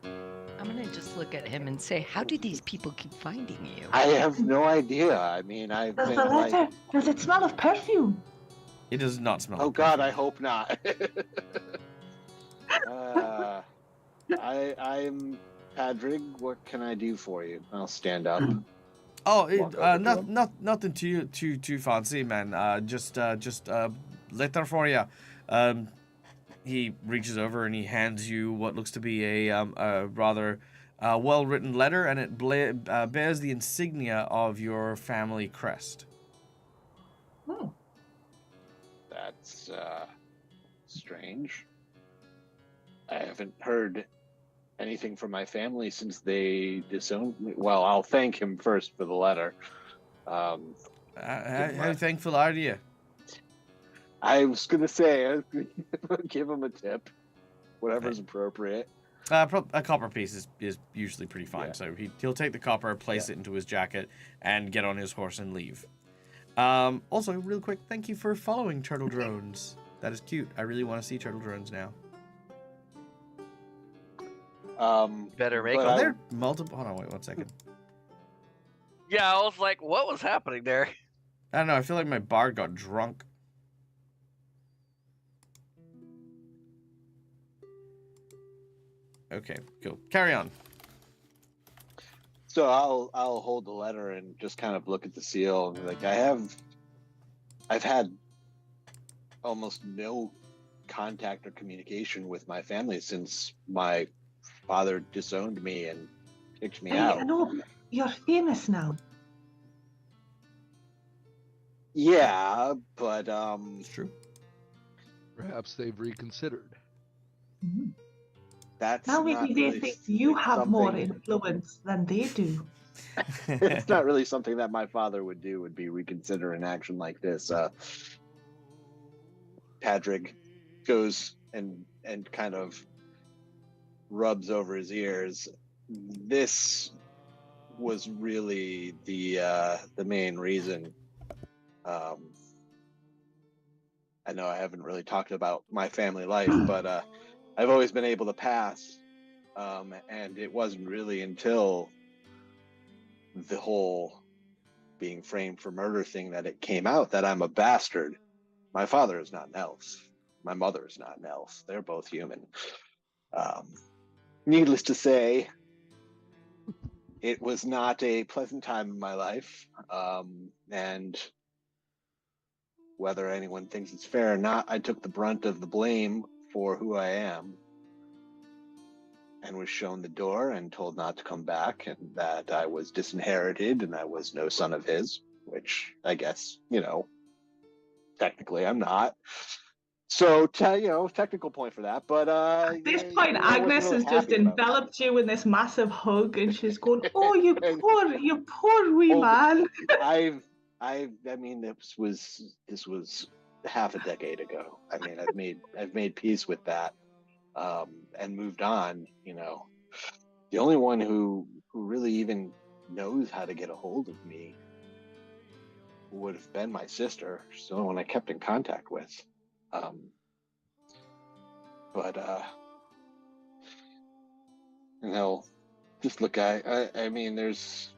I'm gonna just look at him and say, how do these people keep finding you?
I have no idea. I mean, I've
does
been
the
like,
letter? Does it smell of perfume?
It does not smell.
oh
like
God, I
perfume.
hope not. I'm Padraig. What can I do for you? I'll stand up.
Oh,
Walk over to him.
nothing too fancy, man. Just letter for you. He reaches over and he hands you what looks to be a rather well-written letter, and it bears the insignia of your family crest.
Oh,
That's strange. I haven't heard anything from my family since they disowned me. Well, I'll thank him first for the letter.
How thankful are you?
I was gonna say, I was gonna give him a tip, whatever's appropriate.
A copper piece is usually pretty fine.
Yeah.
So he'll take the copper, place it into his jacket, and get on his horse and leave. Also, real quick, thank you for following Turtle Drones. That is cute. I really want to see Turtle Drones now.
Better make
but
them.
I-
They're multiple. Hold on, wait 1 second.
Yeah, I was like, what was happening there?
I don't know. I feel like my bard got drunk. Okay, cool. Carry on.
So I'll hold the letter and just kind of look at the seal and be like, I've had almost no contact or communication with my family since my father disowned me and kicked me
hey,
out.
I know you're famous now.
Yeah, but
It's true.
Perhaps they've reconsidered.
Mhm.
that's
Now
not
maybe they
really
think you have more
something-
influence than they do.
It's not really something that my father would do, would be reconsider an action like this. Padraig goes and kind of rubs over his ears. This was really the main reason. I know I haven't really talked about my family life, but I've always been able to pass, and it wasn't really until the whole being framed for murder thing that it came out that I'm a bastard. My father is not an elf. My mother is not an elf. They're both human. Needless to say, it was not a pleasant time in my life. And whether anyone thinks it's fair or not, I took the brunt of the blame for who I am and was shown the door and told not to come back, and that I was disinherited and I was no son of his, which I guess, technically I'm not. So, technical point for that. But
At this point,
I wasn't
Agnes
really
has just
happy about that.
enveloped you in this massive hug, and she's going, "Oh, you
And-
poor wee
Oh,
man."
I mean, this was half a decade ago. I mean, I've made peace with that, and moved on. The only one who really even knows how to get a hold of me would have been my sister. She's the only one I kept in contact with. But just look, I mean, there's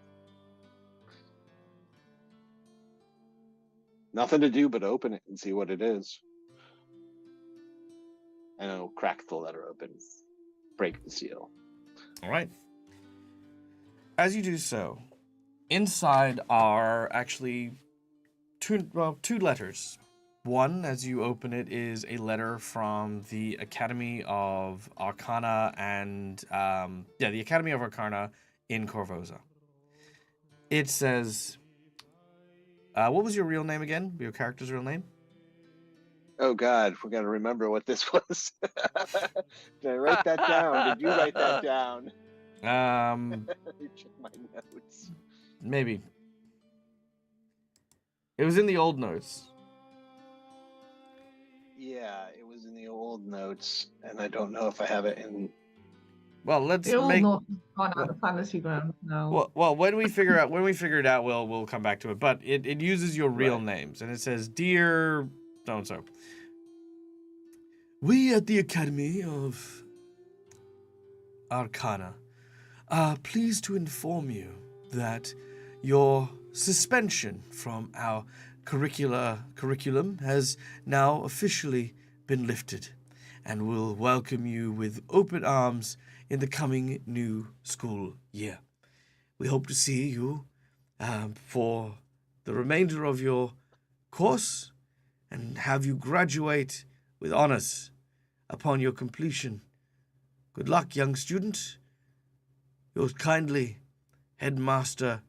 nothing to do but open it and see what it is. And I'll crack the letter open, break the seal.
All right. As you do so, inside are actually two letters. One, as you open it, is a letter from the Academy of Arcana and the Academy of Arcana in Korvosa. It says, what was your real name again? Your character's real name?
Oh God, we got to remember what this was. Did I write that down? Did you write that down? Let me check my notes.
Maybe. It was in the old notes.
Yeah, it was in the old notes, and I don't know if I have it in.
Well, let's
The old
make.
note has gone out of fantasy ground now.
Well, when we figure it out, we'll come back to it. But it uses your real
Right.
names, and it says, "Dear so and so, we at the Academy of Arcana are pleased to inform you that your suspension from our curriculum has now officially been lifted, and will welcome you with open arms in the coming new school year. We hope to see you for the remainder of your course and have you graduate with honors upon your completion. Good luck, young student. Yours kindly, Headmaster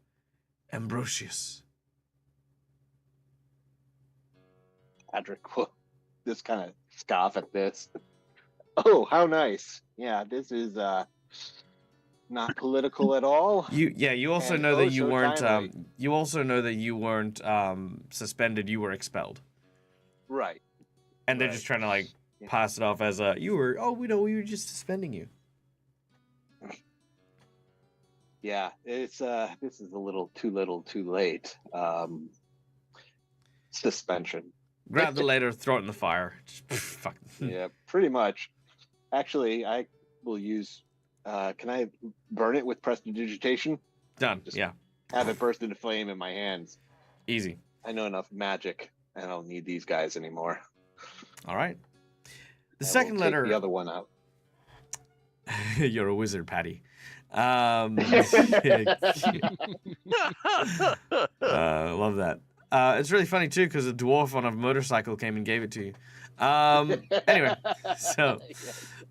Ambrosius."
Patrick will just kind of scoff at this. Oh, how nice! Yeah, this is not political at all.
You also
And
know that you
so
weren't
timely.
you also know that you weren't suspended, you were expelled.
Right.
And they're
Right.
just trying to
Yeah.
pass it off as we were just suspending you.
Yeah, it's this is a little too late. Suspension.
Grab the letter, throw it in the fire. Just, fuck.
Yeah, pretty much. Actually, I will use. Can I burn it with prestidigitation?
Done.
Just-
Yeah.
Have it burst into flame in my hands.
Easy.
I know enough magic. I don't need these guys anymore.
All right. The
I will
second
take
letter.
the other one out.
You're a wizard, Patty. Love that. It's really funny too because a dwarf on a motorcycle came and gave it to you. Anyway, so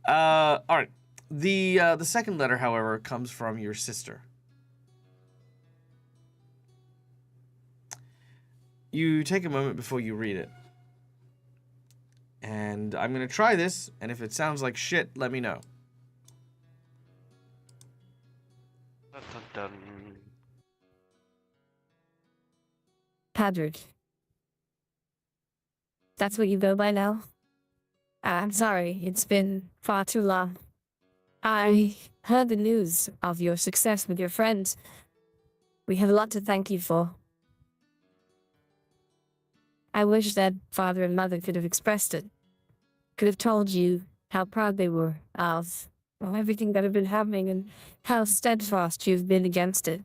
all right. The second letter, however, comes from your sister. You take a moment before you read it. And I'm going to try this, and if it sounds like shit, let me know.
Dun, dun, dun.
Patrick. That's what you go by now? I'm sorry, it's been far too long. I heard the news of your success with your friends. We have a lot to thank you for. I wish that father and mother could have expressed it. Could have told you how proud they were of everything that had been happening and how steadfast you've been against it.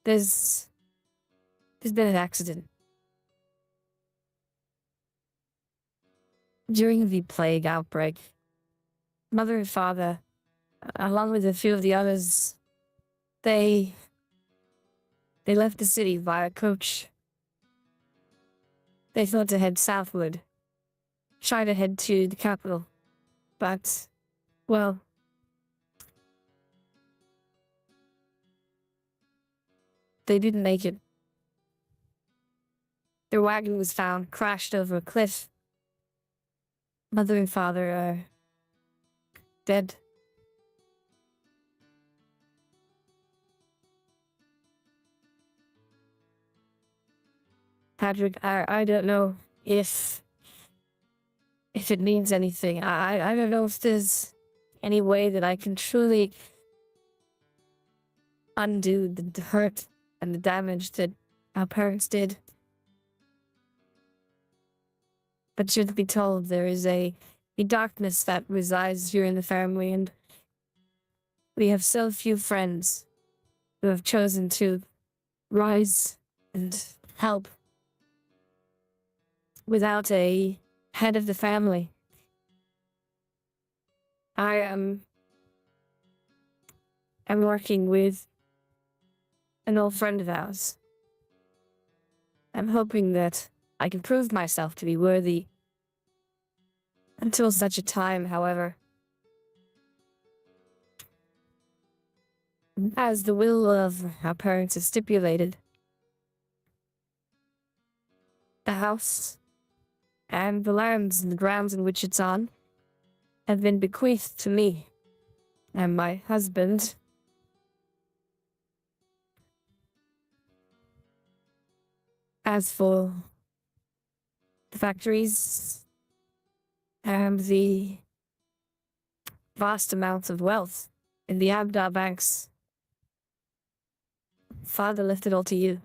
There's been an accident. During the plague outbreak, mother and father, along with a few of the others, they left the city via coach. They thought to head southward, try to head to the capital, but, well, they didn't make it. Their wagon was found crashed over a cliff. Mother and father are dead. Patrick, I don't know if it means anything. I don't know if there's any way that I can truly undo the hurt and the damage that our parents did. But truth be told, there is a darkness that resides here in the family, and we have so few friends who have chosen to rise and help without a head of the family. I'm working with an old friend of ours. I'm hoping that I can prove myself to be worthy. Until such a time, however, as the will of our parents has stipulated, the house and the lands and the grounds in which it's on have been bequeathed to me and my husband. As for the factories and the vast amounts of wealth in the Abdar banks, Father left it all to you.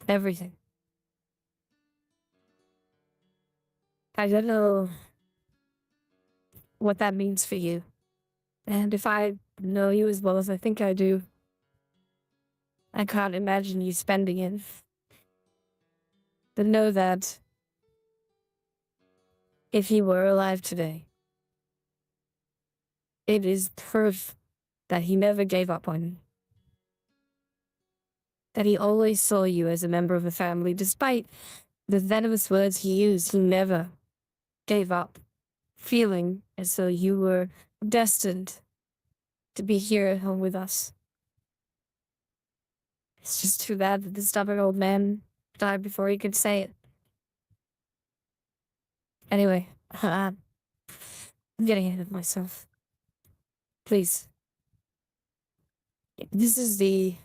Everything. I don't know what that means for you. And if I know you as well as I think I do, I can't imagine you spending it. But know that if he were alive today, it is proof that he never gave up on you. That he always saw you as a member of the family. Despite the venomous words he used, he never gave up, feeling as though you were destined to be here at home with us. It's just too bad that the stubborn old man died before he could say it. Anyway, I'm getting ahead of myself. Please. This is the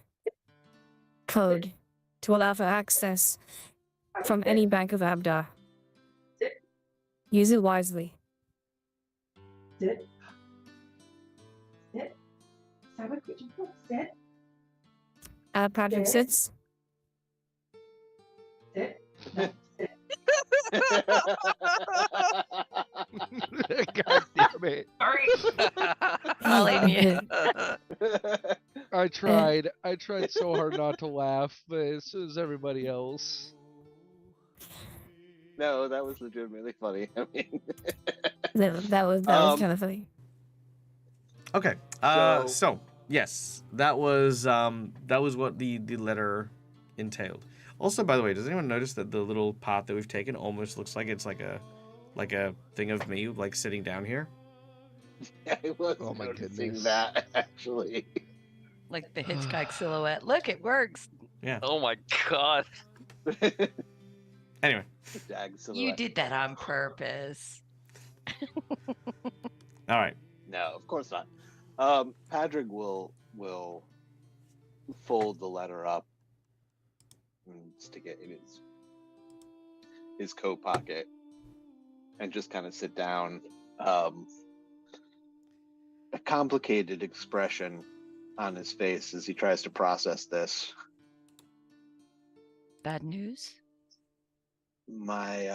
code to allow for access from any bank of Abdar. Use it wisely.
Sit. Sit. Sabbath, could you please sit?
Patrick sits.
Sit. No, sit.
God damn it.
Sorry.
Holly mute.
I tried so hard not to laugh, but so is everybody else.
No, that was legitimately funny. I mean,
That was kind of funny.
Okay. So yes, that was what the letter entailed. Also, by the way, does anyone notice that the little path that we've taken almost looks like it's like a thing of me like sitting down here?
I was
Oh my
noticing
goodness.
that actually.
Like the Hitchcock silhouette. Look, it works.
Yeah.
Oh my god.
Anyway.
Jag
You
silhouette.
did that on purpose.
All right.
No, of course not. Patrick will fold the letter up and stick it in his coat pocket and just kind of sit down. A complicated expression on his face as he tries to process this.
Bad news?
My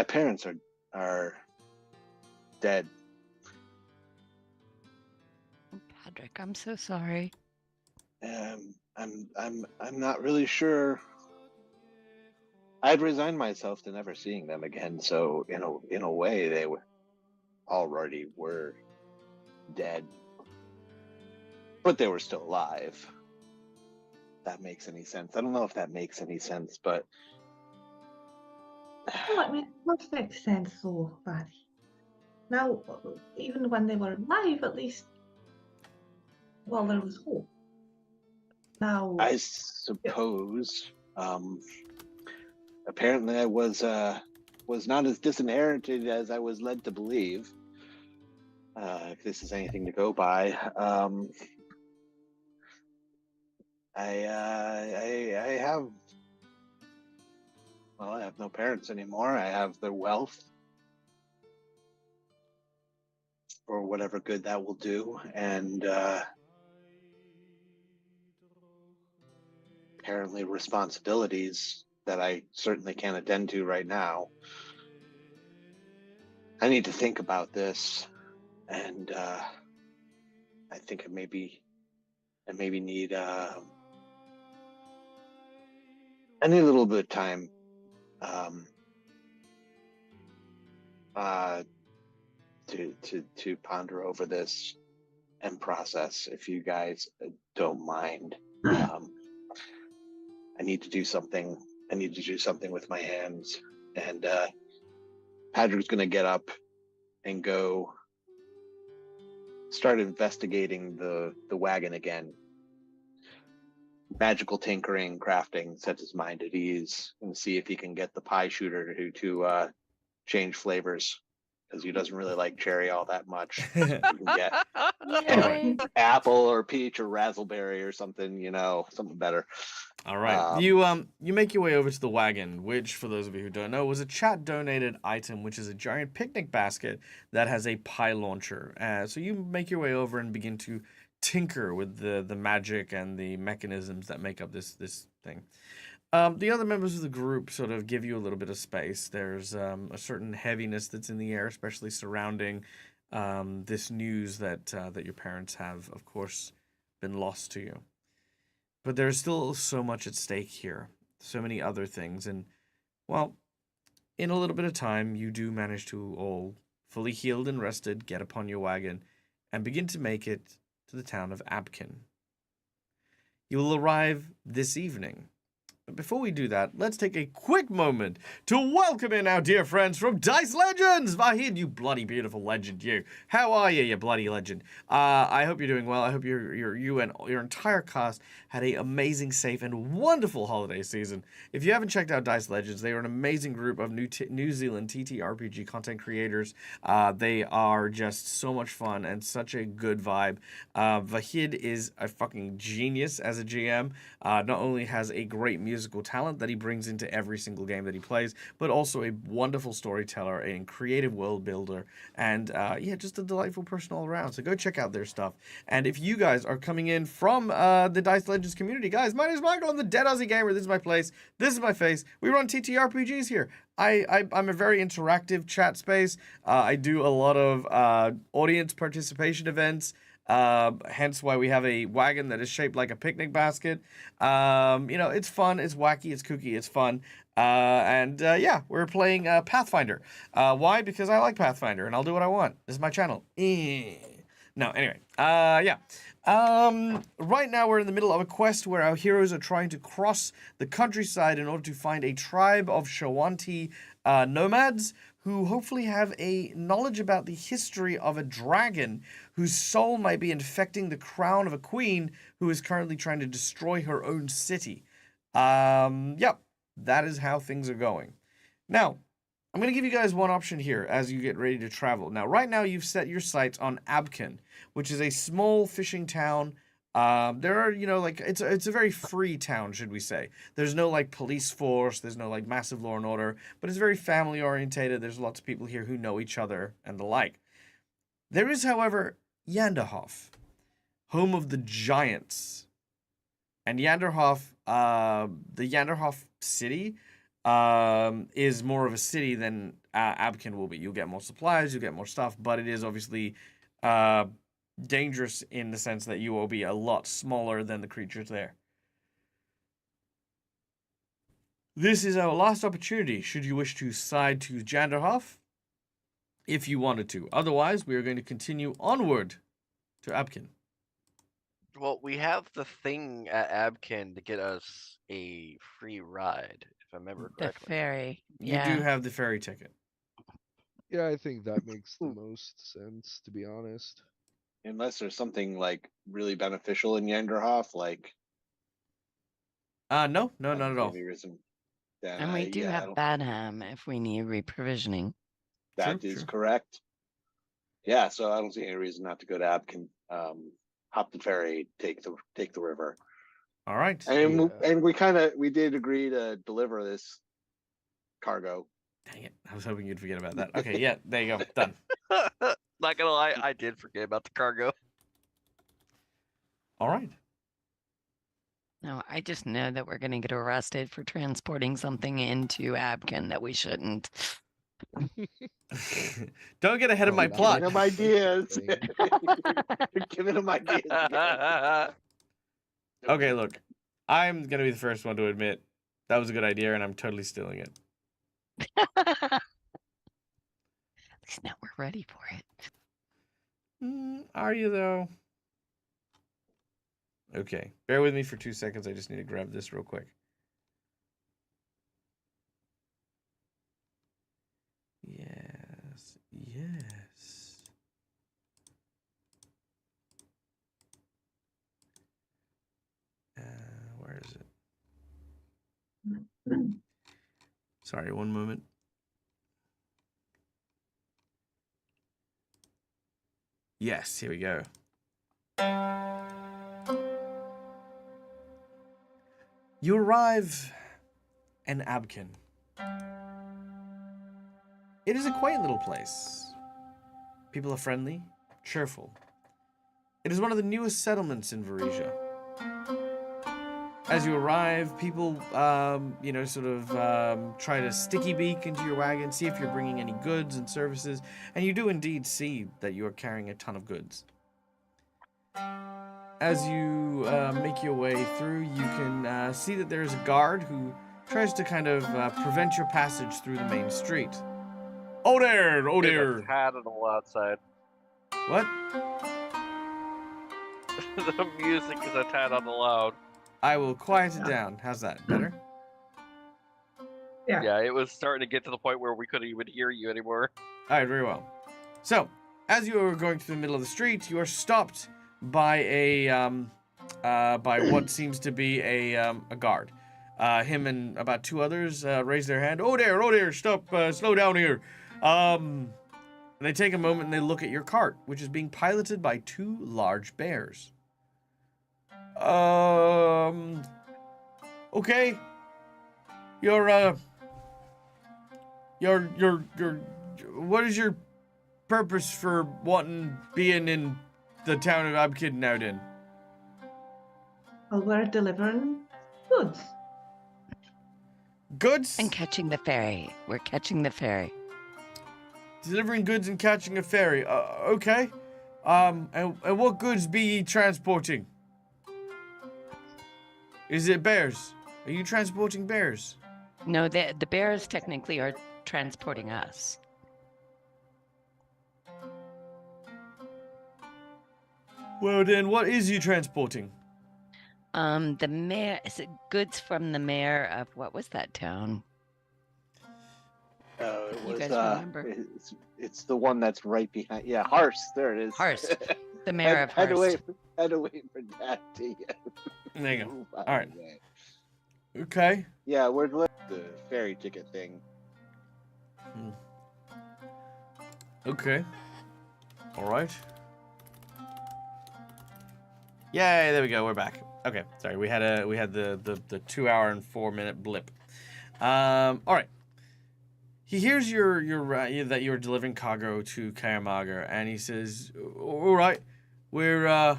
parents are dead.
Patrick, I'm so sorry.
I'm not really sure I'd resigned myself to never seeing them again. So in a way, they already were dead, but they were still alive. If that makes any sense? I don't know if that makes any sense, but
No, I mean, it does make sense though, Barry. Now, even when they were alive, at least, well, there was hope. Now,
I suppose. Apparently, I was not as disinherited as I was led to believe. If this is anything to go by, I have. Well, I have no parents anymore. I have their wealth, or whatever good that will do, and apparently responsibilities that I certainly can't attend to right now. I need to think about this, and I think I maybe need I need a little bit of time to ponder over this and process, if you guys don't mind. I need to do something. I need to do something with my hands. And Patrick's going to get up and go start investigating the wagon again. Magical tinkering, crafting, set his mind at ease, and see if he can get the pie shooter to change flavors, because he doesn't really like cherry all that much. You can get
Yay.
apple or peach or raspberry or something, something better.
All right. You make your way over to the wagon, which, for those of you who don't know, was a chat donated item, which is a giant picnic basket that has a pie launcher. So you make your way over and begin to tinker with the magic and the mechanisms that make up this thing. The other members of the group sort of give you a little bit of space. There's a certain heaviness that's in the air, especially surrounding this news that your parents have, of course, been lost to you. But there's still so much at stake here, so many other things, and, well, in a little bit of time, you do manage to all, fully healed and rested, get upon your wagon, and begin to make it to the town of Abkin. You will arrive this evening. But before we do that, let's take a quick moment to welcome in our dear friends from Dice Legends! Vahid, you bloody beautiful legend, you. How are you bloody legend? I hope you're doing well. I hope you and your entire cast had an amazing, safe, and wonderful holiday season. If you haven't checked out Dice Legends, they are an amazing group of New Zealand TTRPG content creators. They are just so much fun and such a good vibe. Vahid is a fucking genius as a GM. Not only has a great musical talent that he brings into every single game that he plays, but also a wonderful storyteller, a creative world builder, and just a delightful person all around. So go check out their stuff. And if you guys are coming in from the Dice Legends community, guys, my name is Michael. I'm the Dead Aussie Gamer. This is my place. This is my face. We run TTRPGs here. I'm a very interactive chat space. I do a lot of audience participation events. Hence why we have a wagon that is shaped like a picnic basket. It's fun, it's wacky, it's kooky, it's fun. We're playing Pathfinder. Why? Because I like Pathfinder and I'll do what I want. This is my channel. No, anyway. Right now we're in the middle of a quest where our heroes are trying to cross the countryside in order to find a tribe of Shoanti nomads who hopefully have a knowledge about the history of a dragon whose soul might be infecting the crown of a queen who is currently trying to destroy her own city. That is how things are going. Now, I'm going to give you guys one option here as you get ready to travel. Now, right now you've set your sights on Abkin, which is a small fishing town. There are, it's a very free town, should we say. There's no, police force, there's no, massive law and order, but it's very family-orientated. There's lots of people here who know each other and the like. There is, however, Yanderhof, home of the giants. And Yanderhof, the Yanderhof city, is more of a city than Abkin will be. You'll get more supplies, you'll get more stuff, but it is obviously dangerous in the sense that you will be a lot smaller than the creatures there. This is our last opportunity, should you wish to side to Janderhof, if you wanted to. Otherwise, we are going to continue onward to Abkin.
Well, we have the thing at Abkin to get us a free ride, if I remember
The
correctly.
ferry.
You
Yeah.
do have the ferry ticket.
Yeah, I think that makes the most sense, to be honest.
Unless there's something like really beneficial in Yanderhof, like
No,
I
not
don't
at
see
all.
any reason. Then
And we do
I
have
don't-
Badham if we need reprovisioning.
that
True,
is
true.
correct. Yeah, so I don't see any reason not to go to Abkin. Hop the ferry, take the river,
All right.
and we did agree to deliver this cargo.
Dang it. I was hoping you'd forget about that. Okay, yeah, there you go. Done.
Not gonna lie, I did forget about the cargo.
All right.
No, I just know that we're going to get arrested for transporting something into Abkin that we shouldn't.
Don't get ahead of
Oh,
my
not
plot.
Giving him ideas.
Thing.
You're giving him ideas.
Okay, look. I'm going to be the first one to admit that was a good idea, and I'm totally stealing it.
At least now we're ready for it.
Are you, though? Okay. Bear with me for 2 seconds. I just need to grab this real quick. Yes. Yes. Where is it? Sorry, one moment. Yes, here we go. You arrive in Abkin. It is a quaint little place. People are friendly, cheerful. It is one of the newest settlements in Varesia. As you arrive, people, try to sticky beak into your wagon, see if you're bringing any goods and services, and you do indeed see that you are carrying a ton of goods. As you make your way through, you can see that there is a guard who tries to kind of prevent your passage through the main street. Oh there! Oh
There's
there!
a cat on the wall outside.
What?
The music is a tad on the loud.
I will quiet it down. How's that? Better?
Yeah.
Yeah, it was starting to get to the point where we couldn't even hear you anymore.
Alright, very well. So, as you are going through the middle of the street, you are stopped by by what seems to be a guard. Him and about two others raise their hand. Oh there, stop, slow down here. And they take a moment and they look at your cart, which is being piloted by two large bears. Okay. Your what is your purpose for being in the town of Abkid now then?
Well, we're delivering goods.
Goods?
And catching the ferry. We're catching the ferry.
Delivering goods and catching a ferry. Okay. And what goods be ye transporting? Is it bears? Are you transporting bears?
No, the bears technically are transporting us.
Well then, what is you transporting?
The mayor, is it goods from the mayor of, what was that town?
It
You
was,
guys remember?
it's the one that's right behind. Yeah, Harse. There it is.
Harse. The mayor of
had to
Hearst.
had to wait for that to
There you go.
move
All right.
out of the way.
Okay.
Yeah, we're delivering the ferry ticket thing.
Okay. All right. Yay! There we go. We're back. Okay. Sorry, we had the 2 hour and 4 minute blip. All right. He hears that you're delivering cargo to Kayamaga, and he says, "All right, we're gonna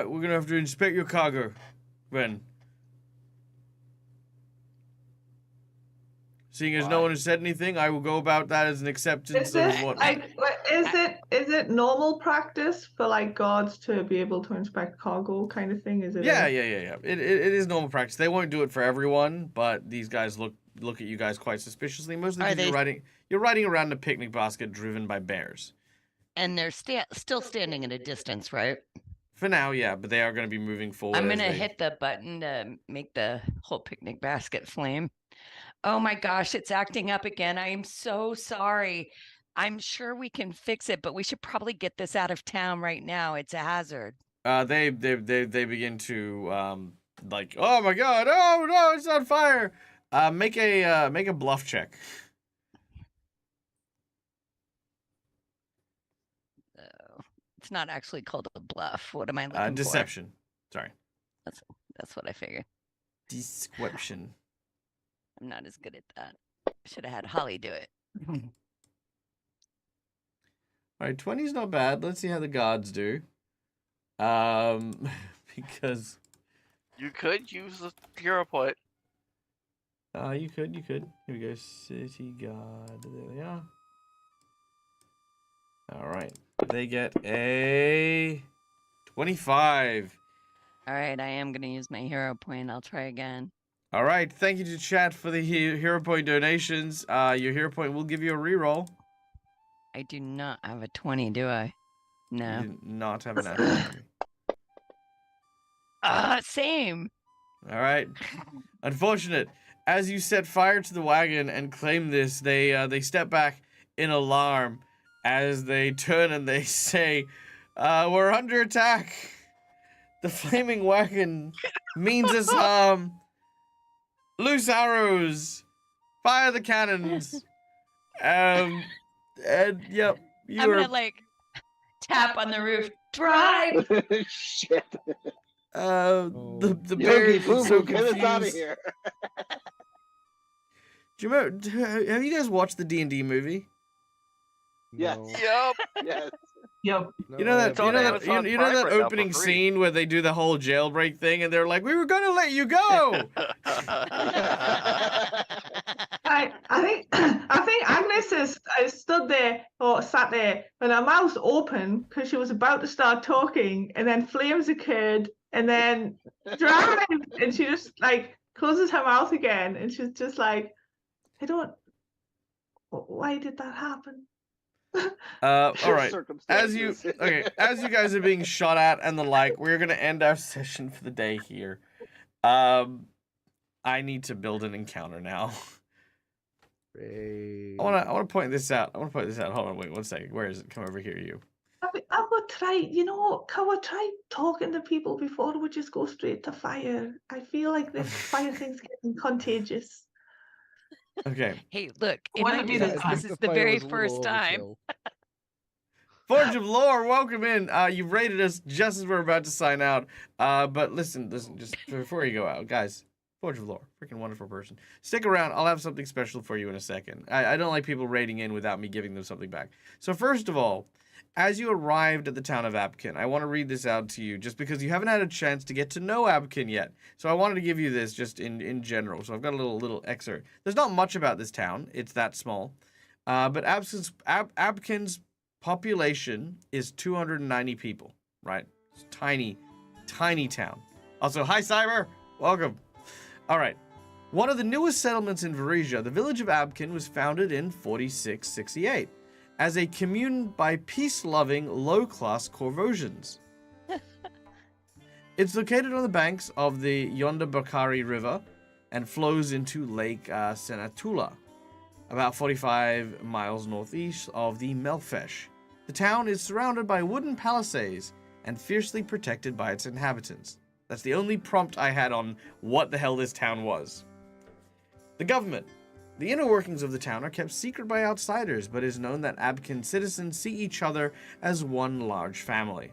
have to inspect your cargo, then." Seeing as no one has said anything, I will go about that as an acceptance of what.
is it normal practice for like guards to be able to inspect cargo kind of thing? Is it?
Yeah. It is normal practice. They won't do it for everyone, but these guys look at you guys quite suspiciously. Mostly
Are
because you're riding around in a picnic basket driven by bears.
And they're still standing at a distance, right?
For now, yeah, but they are going to be moving forward.
I'm
as
gonna
they-
hit the button to make the whole picnic basket flame. Oh my gosh, it's acting up again. I am so sorry. I'm sure we can fix it, but we should probably get this out of town right now. It's a hazard.
They begin to like, oh my god, oh no, it's on fire. Make a bluff check.
It's not actually called a bluff. What am I looking for?
Deception. Sorry.
That's what I figured.
Description.
I'm not as good at that. Should have had Holly do it.
All right, 20's not bad. Let's see how the gods do. Because
You could use the hero point.
you could. Here we go. City god. There they are. All right. They get a 25.
All right, I am gonna use my hero point. I'll try again.
All right. Thank you to chat for the hero point donations. Your hero point will give you a reroll.
I do not have a 20, do I? No.
You did not have an natural.
Same.
All right. Unfortunate. As you set fire to the wagon and claim this, they step back in alarm as they turn and they say, "We're under attack. The flaming wagon means us harm. Loose arrows. Fire the cannons." And yep,
I'm gonna like tap on the roof. Drive.
Shit.
the
Yogi
bears are so
Boo Boo, get us out of
confused.
here.
Do you remember? Have you guys watched the D&D movie?
Yes.
No.
Yup.
Yes.
Yep.
You know that
It's on Amazon
you know
Prime
that
right now for
opening
free.
scene where they do the whole jailbreak thing and they're like, "We were gonna let you go."
I think Agnes is stood there or sat there with her mouth open because she was about to start talking, and then flames occurred, and then drive, and she just like closes her mouth again, and she's just like, I don't. Why did that happen?
All right. As you
Circumstances.
as you guys are being shot at and the like, we're gonna end our session for the day here. I need to build an encounter now.
Great.
I wanna point this out. Hold on, wait 1 second. Where is it? Come over here, you.
I would try, can we try talking to people before we just go straight to fire? I feel like this fire thing's getting contagious.
Okay.
Hey, look, in
Wouldn't
my
be the
defense,
time.
this is the very first time.
Forge of Lore, welcome in. You've rated us just as we're about to sign out. But listen, just before you go out, guys. Forge of Lore, freaking wonderful person. Stick around. I'll have something special for you in a second. I don't like people rating in without me giving them something back. So first of all, as you arrived at the town of Abkin, I want to read this out to you just because you haven't had a chance to get to know Abkin yet. So I wanted to give you this just in general. So I've got a little excerpt. There's not much about this town. It's that small. But Abkin's population is 290 people, right? It's tiny town. Also, hi Cyber, welcome. All right. One of the newest settlements in Varesia, the village of Abkin was founded in 4668 as a commune by peace-loving, low-class Korvosians. It's located on the banks of the Yonda Bakari River and flows into Lake Senatula, about 45 miles northeast of the Melfesh. The town is surrounded by wooden palisades and fiercely protected by its inhabitants. That's the only prompt I had on what the hell this town was. The government. The inner workings of the town are kept secret by outsiders, but it is known that Abkin citizens see each other as one large family.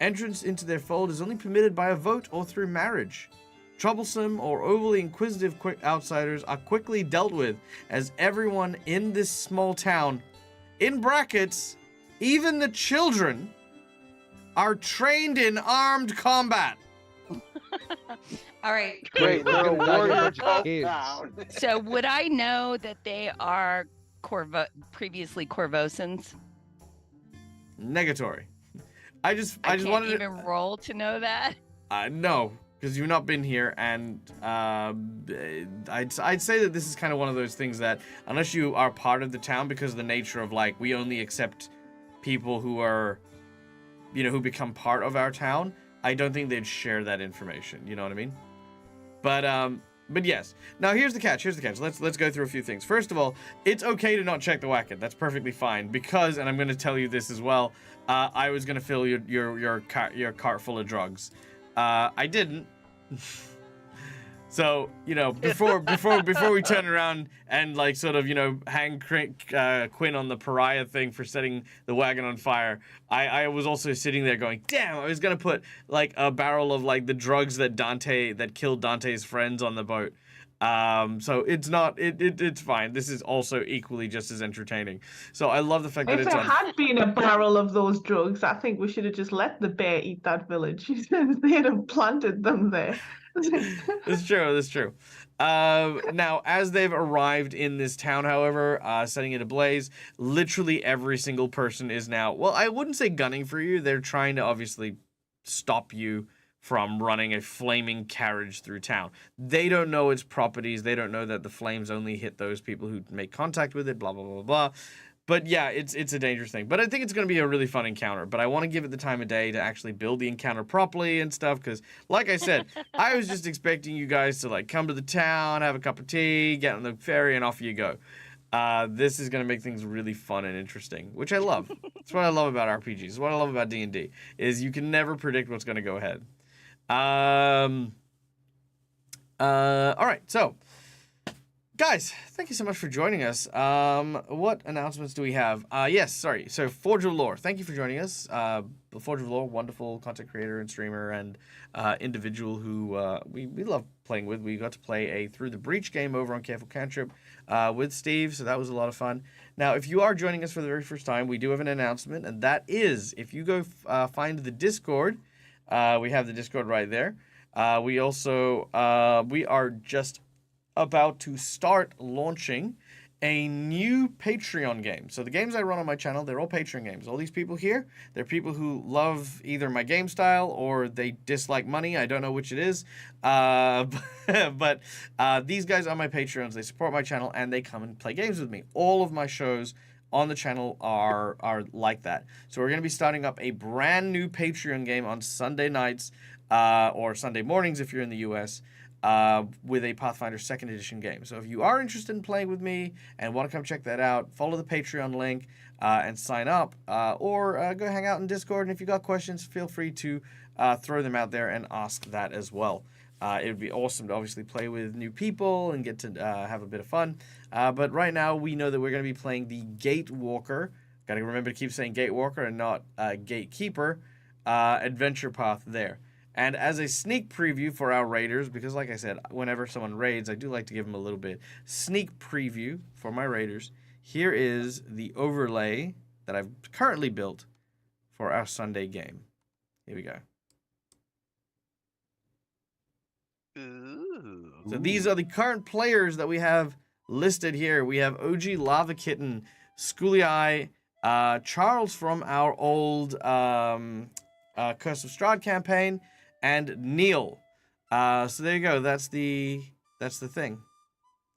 Entrance into their fold is only permitted by a vote or through marriage. Troublesome or overly inquisitive outsiders are quickly dealt with, as everyone in this small town, in brackets, even the children, are trained in armed combat.
All right.
Great,
We're
they're a
gonna knock a
warrior
bunch of kids.
town.
So would I know that they are previously Korvosans?
Negatory. I just
can't
wanted to.
even roll to know that.
No, because you've not been here, and I'd say that this is kind of one of those things that unless you are part of the town, because of the nature of like we only accept people who are, you know, who become part of our town. I don't think they'd share that information. You know what I mean? But yes. Now here's the catch. Let's go through a few things. First of all, it's okay to not check the wagon. That's perfectly fine because, and I'm going to tell you this as well. I was going to fill your cart full of drugs. I didn't. So, you know, before we turn around and like sort of, you know, hang Quinn on the pariah thing for setting the wagon on fire, I was also sitting there going, damn, I was gonna put like a barrel of like the drugs that killed Dante's friends on the boat. So it's not, it's fine. This is also equally just as entertaining. So I love the fact that
If
it's
there
on.
had been a barrel of those drugs, I think we should have just let the bear eat that village. They'd have planted them there.
That's true. Now, as they've arrived in this town, however, setting it ablaze, literally every single person is now, well, I wouldn't say gunning for you. They're trying to obviously stop you from running a flaming carriage through town. They don't know its properties. They don't know that the flames only hit those people who make contact with it, blah, blah, blah, blah. But yeah, it's a dangerous thing. But I think it's going to be a really fun encounter. But I want to give it the time of day to actually build the encounter properly and stuff. Because, like I said, I was just expecting you guys to like come to the town, have a cup of tea, get on the ferry, and off you go. This is going to make things really fun and interesting, which I love. That's what I love about RPGs. It's what I love about D&D, is you can never predict what's going to go ahead. All right, so... guys, thank you so much for joining us. What announcements do we have? Yes, sorry. So, Forge of Lore, thank you for joining us. Forge of Lore, wonderful content creator and streamer and individual who we love playing with. We got to play a Through the Breach game over on Careful Cantrip with Steve, so that was a lot of fun. Now, if you are joining us for the very first time, we do have an announcement, and that is, if you go find the Discord, we have the Discord right there. We also, we are just about to start launching a new Patreon game. So the games I run on my channel, they're all Patreon games. All these people here, they're people who love either my game style or they dislike money. I don't know which it is. But these guys are my Patreons. They support my channel and they come and play games with me. All of my shows on the channel are like that. So we're going to be starting up a brand new Patreon game on Sunday nights or Sunday mornings if you're in the US. With a Pathfinder 2nd edition game. So if you are interested in playing with me and want to come check that out, follow the Patreon link and sign up, or go hang out in Discord. And if you got questions, feel free to throw them out there and ask that as well. It would be awesome to obviously play with new people and get to have a bit of fun. But right now, we know that we're going to be playing the Gatewalker. Got to remember to keep saying Gatewalker and not Gatekeeper adventure path there. And as a sneak preview for our raiders, because like I said, whenever someone raids, I do like to give them a little bit sneak preview for my raiders. Here is the overlay that I've currently built for our Sunday game. Here we go.
Ooh.
So these are the current players that we have listed here. We have OG Lava Kitten, Schooly Eye, Charles from our old Curse of Strahd campaign, and Neil. So there you go. That's the thing.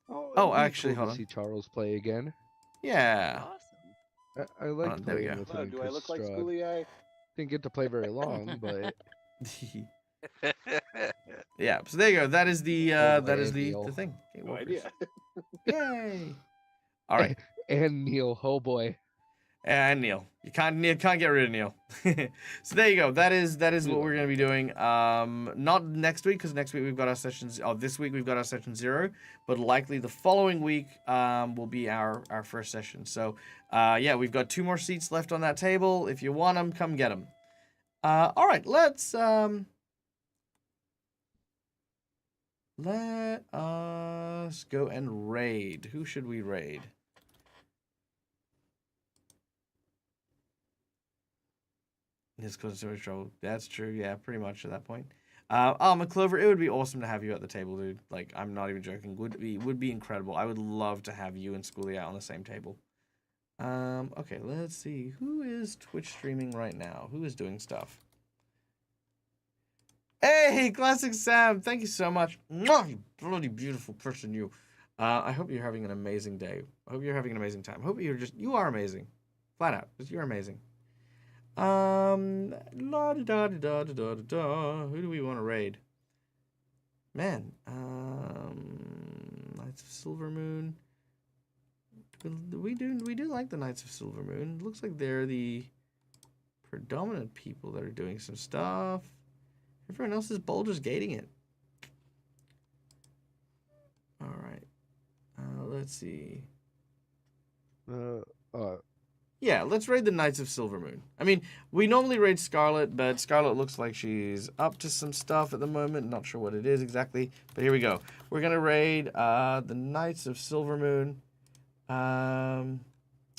Oh, actually, hold on.
See Charles play again.
Yeah.
Awesome.
I like
There we
playing
go.
with him.
Oh,
in
do I
Curse
look like
Strahd.
Schooly Eye?
Didn't get to play very long, but
Yeah. So there you go. That is the
Neil.
thing.
No idea.
Yay. All right.
and Neil, oh boy.
And Neil. You can't get rid of Neil. So there you go. That is what we're going to be doing. Not next week, because next week we've got our sessions. Oh, this week we've got our session 0, but likely the following week will be our first session. So yeah, we've got 2 more seats left on that table. If you want them, come get them. All right, let us go and raid. Who should we raid? His close to trouble. That's true. Yeah, pretty much at that point. McClover, it would be awesome to have you at the table, dude. Like, I'm not even joking. Would be incredible. I would love to have you and Schooly out on the same table. Okay, let's see. Who is Twitch streaming right now? Who is doing stuff? Hey, Classic Sam, thank you so much. Mwah, you bloody beautiful person, you. I hope you're having an amazing day. I hope you're having an amazing time. I hope you are amazing. Flat out, just you're amazing. La da da da da da da. Who do we want to raid? Man, Knights of Silver Moon. We do like the Knights of Silver Moon. It looks like they're the predominant people that are doing some stuff. Everyone else is Baldur's Gating it. All right. Let's see. Yeah, let's raid the Knights of Silver Moon. I mean, we normally raid Scarlet, but Scarlet looks like she's up to some stuff at the moment. Not sure what it is exactly, but here we go. We're gonna raid the Knights of Silver Moon. Oh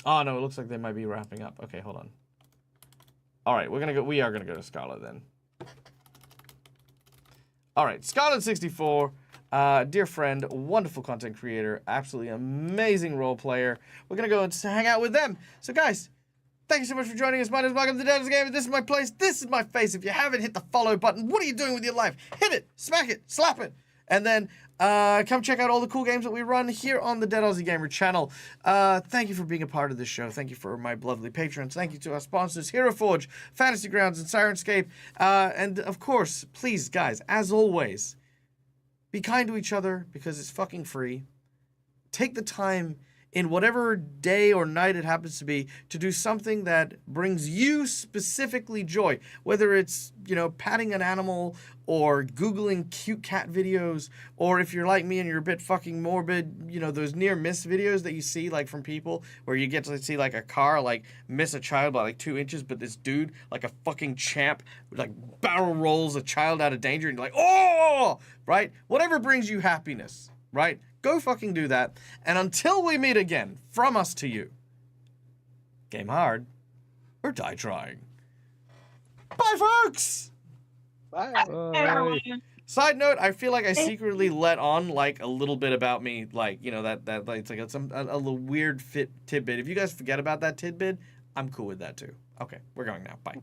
no, it looks like they might be wrapping up. Okay, hold on. All right, we are gonna go to Scarlet then. All right, Scarlet64, dear friend, wonderful content creator, absolutely amazing role player. We're gonna go and hang out with them. So guys, thank you so much for joining us. My name is Welcome to the Devil's Game. This is my place. This is my face. If you haven't hit the follow button, what are you doing with your life? Hit it, smack it, slap it. And then come check out all the cool games that we run here on the Dead Aussie Gamer channel. Thank you for being a part of this show. Thank you for my lovely patrons. Thank you to our sponsors, Hero Forge, Fantasy Grounds, and Sirenscape. And of course, please, guys, as always, be kind to each other because it's fucking free. Take the time in whatever day or night it happens to be to do something that brings you specifically joy. Whether it's, patting an animal or Googling cute cat videos, or if you're like me and you're a bit fucking morbid, those near miss videos that you see like from people where you get to see like a car like miss a child by like 2 inches, but this dude like a fucking champ like barrel rolls a child out of danger and you're like, oh, right? Whatever brings you happiness, right? Go fucking do that. And until we meet again, from us to you, game hard or die trying. Bye, folks!
Bye.
Bye.
Side note, I feel like I secretly let on like a little bit about me, like, that like, it's like a little weird tidbit. If you guys forget about that tidbit, I'm cool with that too. Okay, we're going now. Bye.